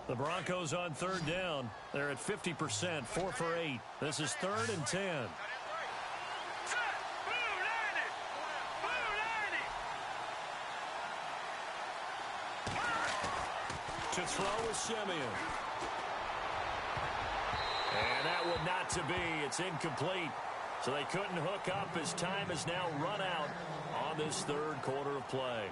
The Broncos on 3rd down. They're at 50%, 4 for 8. This is 3rd and 10. To throw is Simeon. And that would not to be. It's incomplete. So they couldn't hook up as time has now run out on this 3rd quarter of play.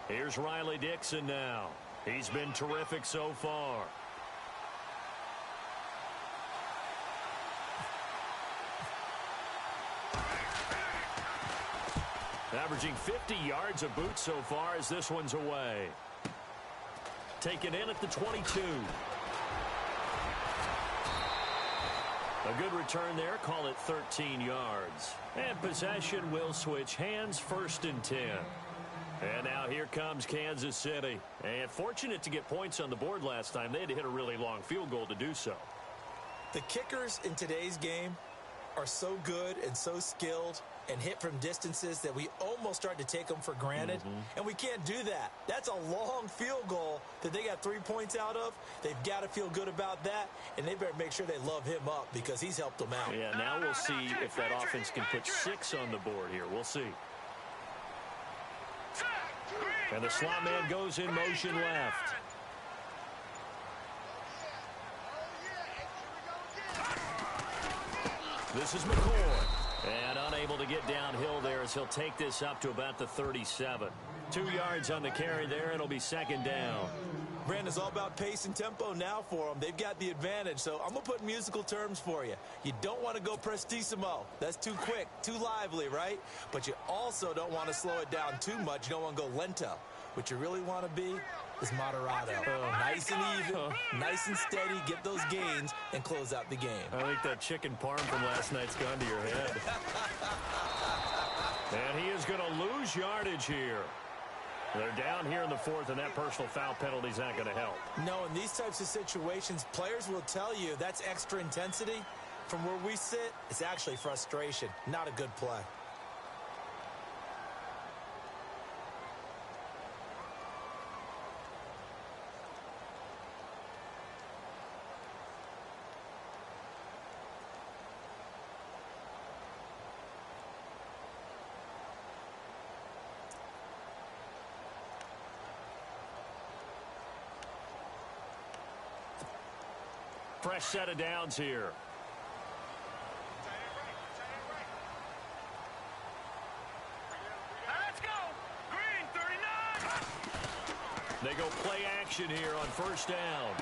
Here's Riley Dixon now. He's been terrific so far. Averaging 50 yards a boot so far as this one's away. Taken in at the 22. A good return there. Call it 13 yards. And possession will switch hands, 1st and 10. And now here comes Kansas City. And fortunate to get points on the board last time. They had to hit a really long field goal to do so. The kickers in today's game are so good and so skilled and hit from distances that we almost start to take them for granted. And we can't do that. That's a long field goal that they got 3 points out of. They've got to feel good about that, and they better make sure they love him up because he's helped them out. Yeah, now we'll see if that offense can put 6 on the board here. We'll see. And the slot man goes in motion left. This is McCoy. And unable to get downhill there as he'll take this up to about the 37. 2 yards on the carry there. It'll be second down. Brandon, it's all about pace and tempo now for them. They've got the advantage, so I'm going to put musical terms for you. You don't want to go prestissimo. That's too quick, too lively, right? But you also don't want to slow it down too much. You don't want to go lento. What you really want to be is moderato. Nice and even, nice and steady, get those gains, and close out the game. I think that chicken parm from last night's gone to your head. And he is going to lose yardage here. They're down here in the fourth, and that personal foul penalty is not going to help. No, in these types of situations, players will tell you that's extra intensity. From where we sit, it's actually frustration, not a good play. Fresh set of downs here. Let's go. Green 39. They go play action here on first down.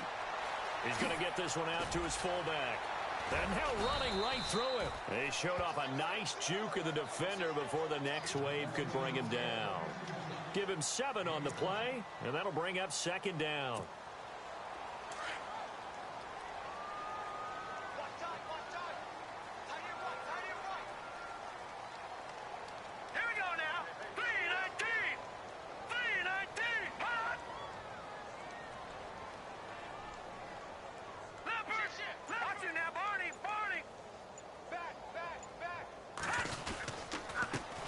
He's going to get this one out to his fullback. And now running right through him. They showed off a nice juke of the defender before the next wave could bring him down. Give him 7 on the play, and that'll bring up second down.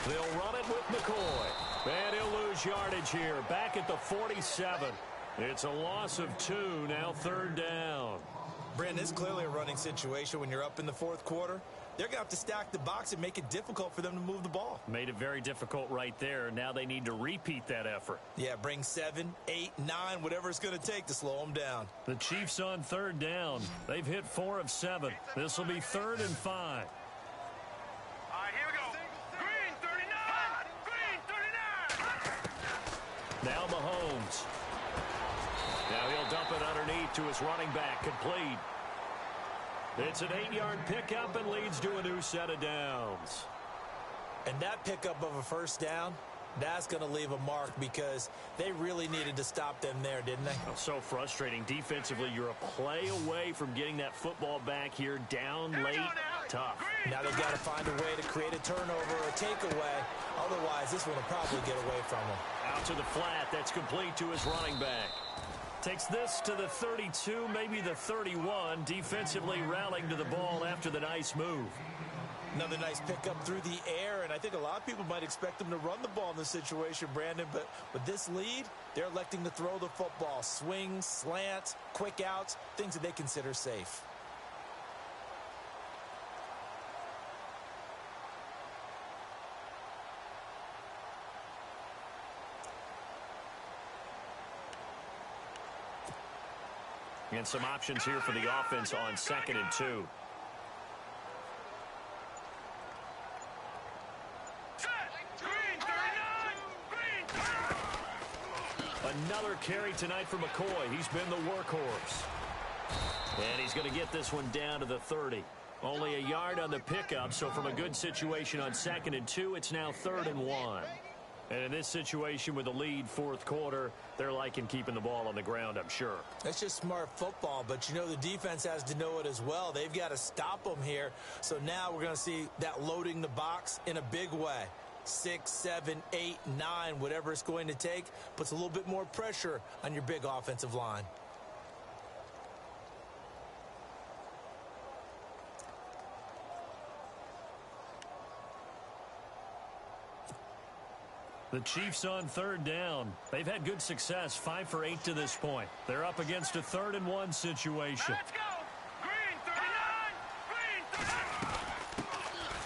They'll run it with McCoy. And he'll lose yardage here. Back at the 47. It's a loss of 2. Now third down. Brandon, it's clearly a running situation when you're up in the fourth quarter. They're going to have to stack the box and make it difficult for them to move the ball. Made it very difficult right there. Now they need to repeat that effort. Yeah, bring 7, 8, 9, whatever it's going to take to slow them down. The Chiefs on third down. They've hit 4 of 7. This will be 3rd and 5. Now Mahomes. Now he'll dump it underneath to his running back. Complete. It's an 8-yard pickup and leads to a new set of downs. And that pickup of a first down, that's going to leave a mark because they really needed to stop them there, didn't they? Oh, so frustrating. Defensively, you're a play away from getting that football back here. Down late. Tough. Now they've got to find a way to create a turnover or a takeaway. Otherwise, this one will probably get away from them. Out to the flat. That's complete to his running back. Takes this to the 32, maybe the 31. Defensively rallying to the ball after the nice move. Another nice pickup through the air, and I think a lot of people might expect them to run the ball in this situation, Brandon, but with this lead, they're electing to throw the football. Swings, slants, quick outs, things that they consider safe. And some options here for the offense on 2nd and 2. Another carry tonight for McCoy. He's been the workhorse. And he's going to get this one down to the 30. Only a yard on the pickup, so from a good situation on 2nd and 2, it's now 3rd and 1. And in this situation with the lead fourth quarter, they're liking keeping the ball on the ground, I'm sure. That's just smart football, but you know the defense has to know it as well. They've got to stop them here. So now we're going to see that loading the box in a big way. 6, 7, 8, 9, whatever it's going to take, puts a little bit more pressure on your big offensive line. The Chiefs on 3rd down. They've had good success, 5 for 8 to this point. They're up against a 3rd and 1 situation. Let's go. Green 39. Green 39.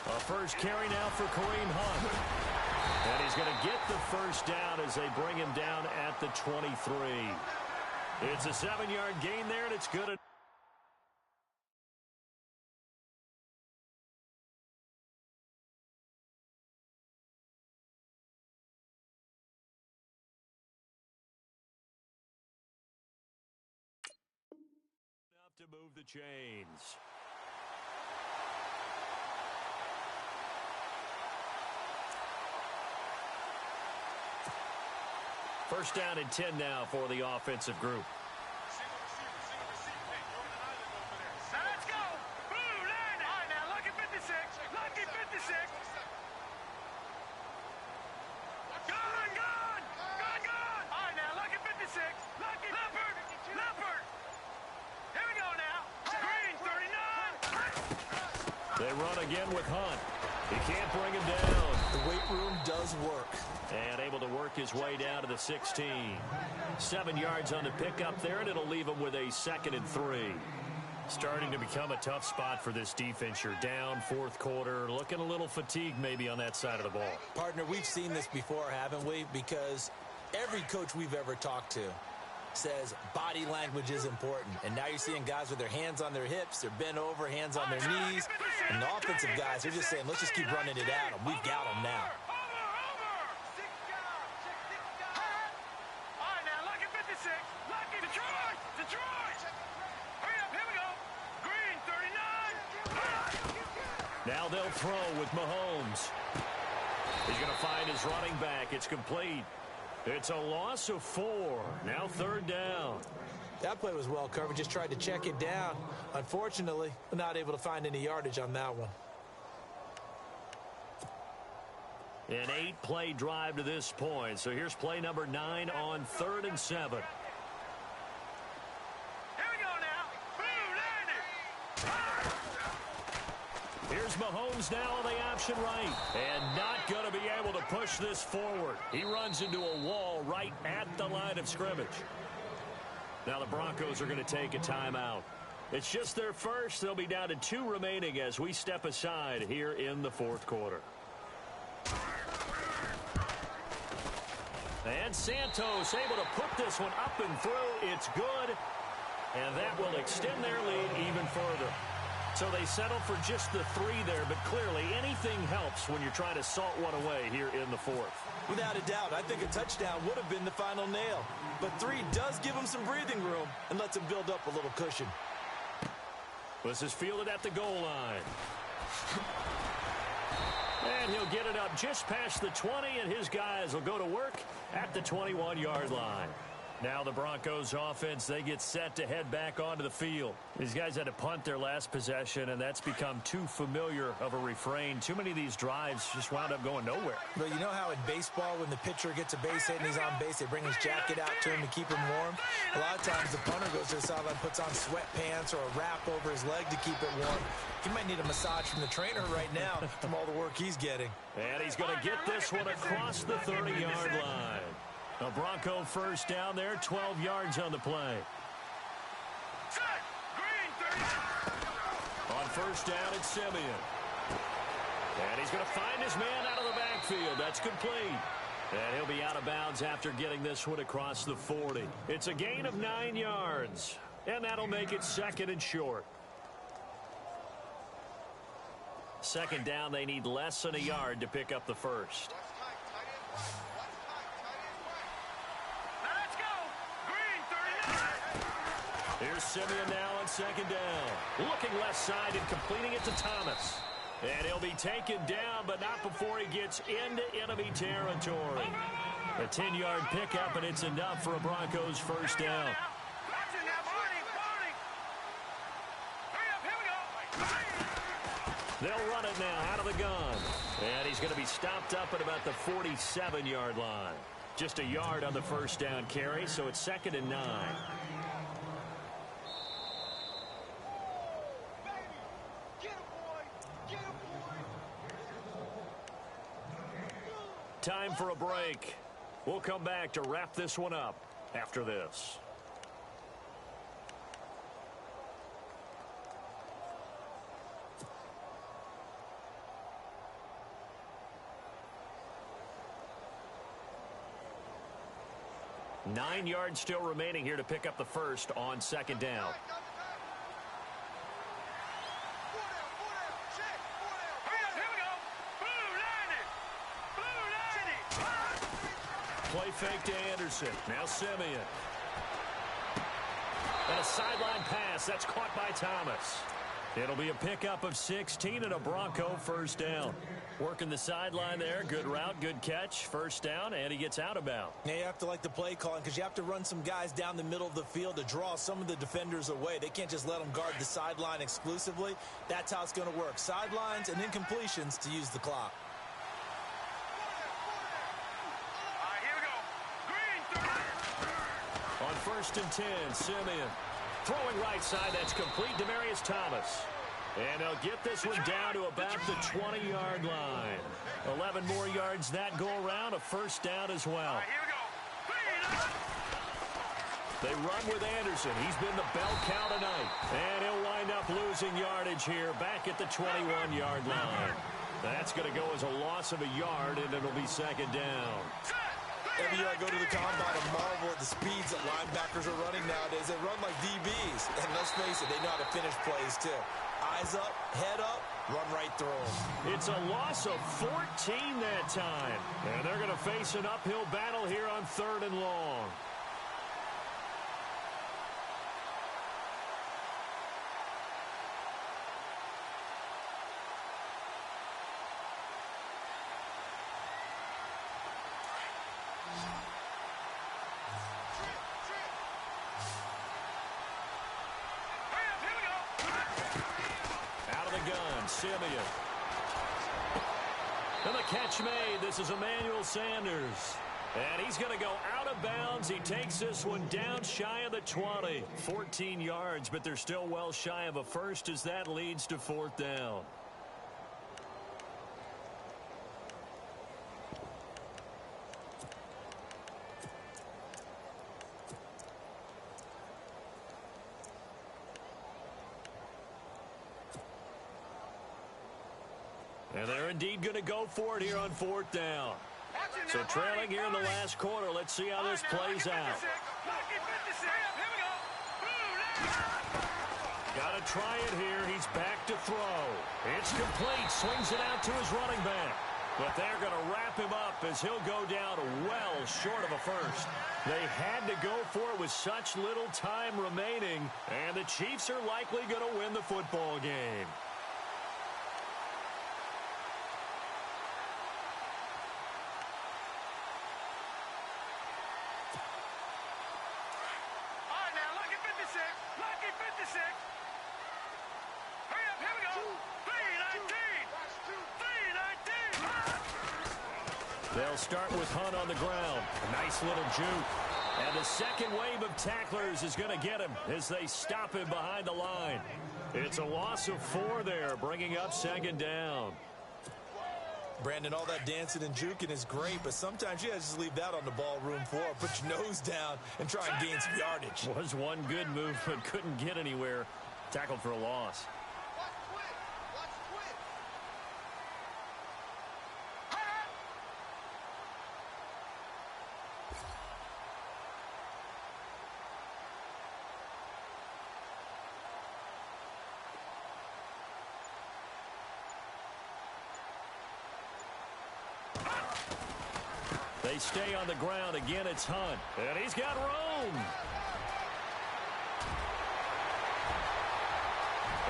A first carry now for Kareem Hunt. And he's going to get the first down as they bring him down at the 23. It's a 7-yard gain there, and it's good. Enough to move the chains. First down and 10 now for the offensive group. Now let's go. Blue line. All right, now lucky 56. Lucky 56. Gone, gone. Gone, gone. All right, now lucky 56. Lucky Leopard. Leopard. Here we go now. Green 39. They run again with Hunt. He can't bring him down. The weight room does work. And able to work his way down to the 16. 7 yards on the pickup there, and it'll leave him with a 2nd and 3. Starting to become a tough spot for this defense. You're down fourth quarter, looking a little fatigued maybe on that side of the ball. Partner, we've seen this before, haven't we? Because every coach we've ever talked to says body language is important. And now you're seeing guys with their hands on their hips, they're bent over, hands on their knees. And the offensive guys are just saying, let's just keep running it at them. We've got them now. Now they'll throw with Mahomes. He's going to find his running back. It's complete. It's a loss of 4. Now 3rd down. That play was well covered. Just tried to check it down. Unfortunately, we're not able to find any yardage on that one. An 8-play drive to this point. So here's play number 9 on 3rd and 7. Here's Mahomes now on the option right. And not going to be able to push this forward. He runs into a wall right at the line of scrimmage. Now the Broncos are going to take a timeout. It's just their first. They'll be down to 2 remaining as we step aside here in the fourth quarter. And Santos able to put this one up and through. It's good. And that will extend their lead even further. So they settle for just the 3 there, but clearly anything helps when you're trying to salt one away here in the fourth. Without a doubt, I think a touchdown would have been the final nail. But 3 does give him some breathing room and lets him build up a little cushion. This is fielded at the goal line. And he'll get it up just past the 20, and his guys will go to work at the 21-yard line. Now the Broncos offense, they get set to head back onto the field. These guys had to punt their last possession, and that's become too familiar of a refrain. Too many of these drives just wound up going nowhere. But you know how in baseball, when the pitcher gets a base hit and he's on base, they bring his jacket out to him to keep him warm? A lot of times the punter goes to the sideline, puts on sweatpants or a wrap over his leg to keep it warm. He might need a massage from the trainer right now from all the work he's getting. And he's going to get this one across the 30-yard line. A Bronco first down there, 12 yards on the play. On first down, it's Simeon. And he's going to find his man out of the backfield. That's complete. And he'll be out of bounds after getting this one across the 40. It's a gain of 9 yards. And that'll make it 2nd and short. 2nd down, they need less than a yard to pick up the first. Here's Simeon now on 2nd down. Looking left side and completing it to Thomas. And he'll be taken down, but not before he gets into enemy territory. A 10-yard pickup, and it's enough for a Broncos first down. They'll run it now out of the gun. And he's going to be stopped up at about the 47-yard line. Just a yard on the first down carry, so it's 2nd and 9. Time for a break. We'll come back to wrap this one up after this. 9 yards still remaining here to pick up the first on second down. Play fake to Anderson. Now Simeon. And a sideline pass. That's caught by Thomas. It'll be a pickup of 16 and a Bronco first down. Working the sideline there. Good route, good catch. First down, and he gets out of bounds. Now you have to like the play calling because you have to run some guys down the middle of the field to draw some of the defenders away. They can't just let them guard the sideline exclusively. That's how it's going to work. Sidelines and incompletions to use the clock. On 1st and 10, Simeon. Throwing right side, that's complete. Demaryius Thomas. And they'll get this one down to about the 20-yard line. 11 more yards that go around, a first down as well. They run with Anderson. He's been the bell cow tonight. And he'll wind up losing yardage here back at the 21-yard line. That's going to go as a loss of a yard, and it'll be second down. Every year I go to the combine and marvel at the speeds that linebackers are running nowadays. They run like DBs. And let's face it, they know how to finish plays too. Eyes up, head up, run right through them. It's a loss of 14 that time. And they're going to face an uphill battle here on 3rd and long. Simeon. And the catch made. This is Emmanuel Sanders. And he's going to go out of bounds. He takes this one down shy of the 20. 14 yards, but they're still well shy of a first as that leads to 4th down. And they're indeed going to go for it here on 4th down. So trailing here in the last quarter. Let's see how this plays out. Got to try it here. He's back to throw. It's complete. Swings it out to his running back. But they're going to wrap him up as he'll go down well short of a first. They had to go for it with such little time remaining. And the Chiefs are likely going to win the football game. They'll start with Hunt on the ground. A nice little juke. And the second wave of tacklers is going to get him as they stop him behind the line. It's a loss of 4 there, bringing up second down. Brandon, all that dancing and juking is great, but sometimes you just leave that on the ballroom floor. Put your nose down and try and gain some yardage. Was one good move, but couldn't get anywhere. Tackled for a loss. They stay on the ground. Again, it's Hunt. And he's got room.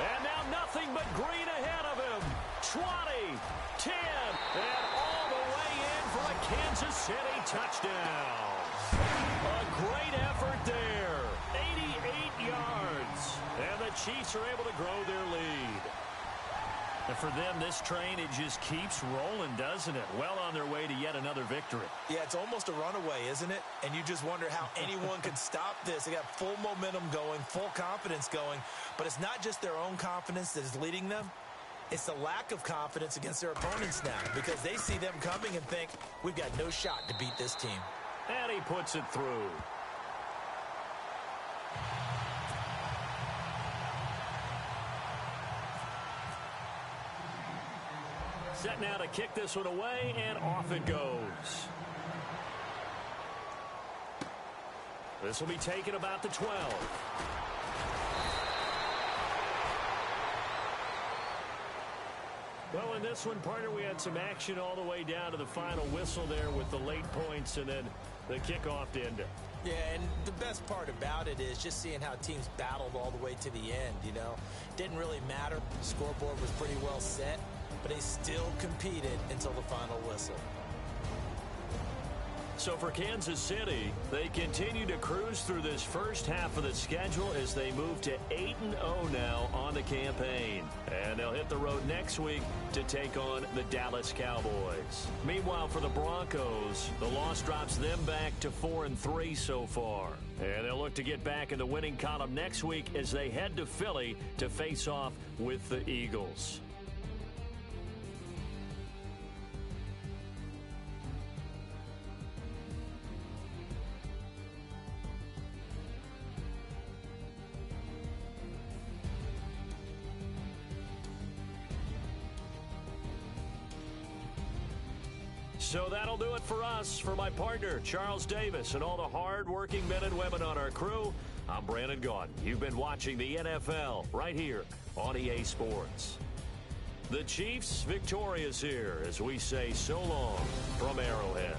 And now nothing but green ahead of him. 20, 10, and all the way in for a Kansas City touchdown. A great effort there. 88 yards. And the Chiefs are able to grow their lead. And for them, this train, it just keeps rolling, doesn't it? Well on their way to yet another victory. Yeah, it's almost a runaway, isn't it? And you just wonder how anyone could stop this. They got full momentum going, full confidence going. But it's not just their own confidence that is leading them. It's the lack of confidence against their opponents now because they see them coming and think, we've got no shot to beat this team. And he puts it through. Set now to kick this one away, and off it goes. This will be taken about the 12. Well, in this one, partner, we had some action all the way down to the final whistle there with the late points and then the kickoff to end it. Yeah, and the best part about it is just seeing how teams battled all the way to the end, you know. Didn't really matter. The scoreboard was pretty well set, but they still competed until the final whistle. So for Kansas City, they continue to cruise through this first half of the schedule as they move to 8-0 now on the campaign. And they'll hit the road next week to take on the Dallas Cowboys. Meanwhile, for the Broncos, the loss drops them back to 4-3 so far. And they'll look to get back in the winning column next week as they head to Philly to face off with the Eagles. So that'll do it for us. For my partner, Charles Davis, and all the hard-working men and women on our crew, I'm Brandon Gaudin. You've been watching the NFL right here on EA Sports. The Chiefs victorious here as we say so long from Arrowhead.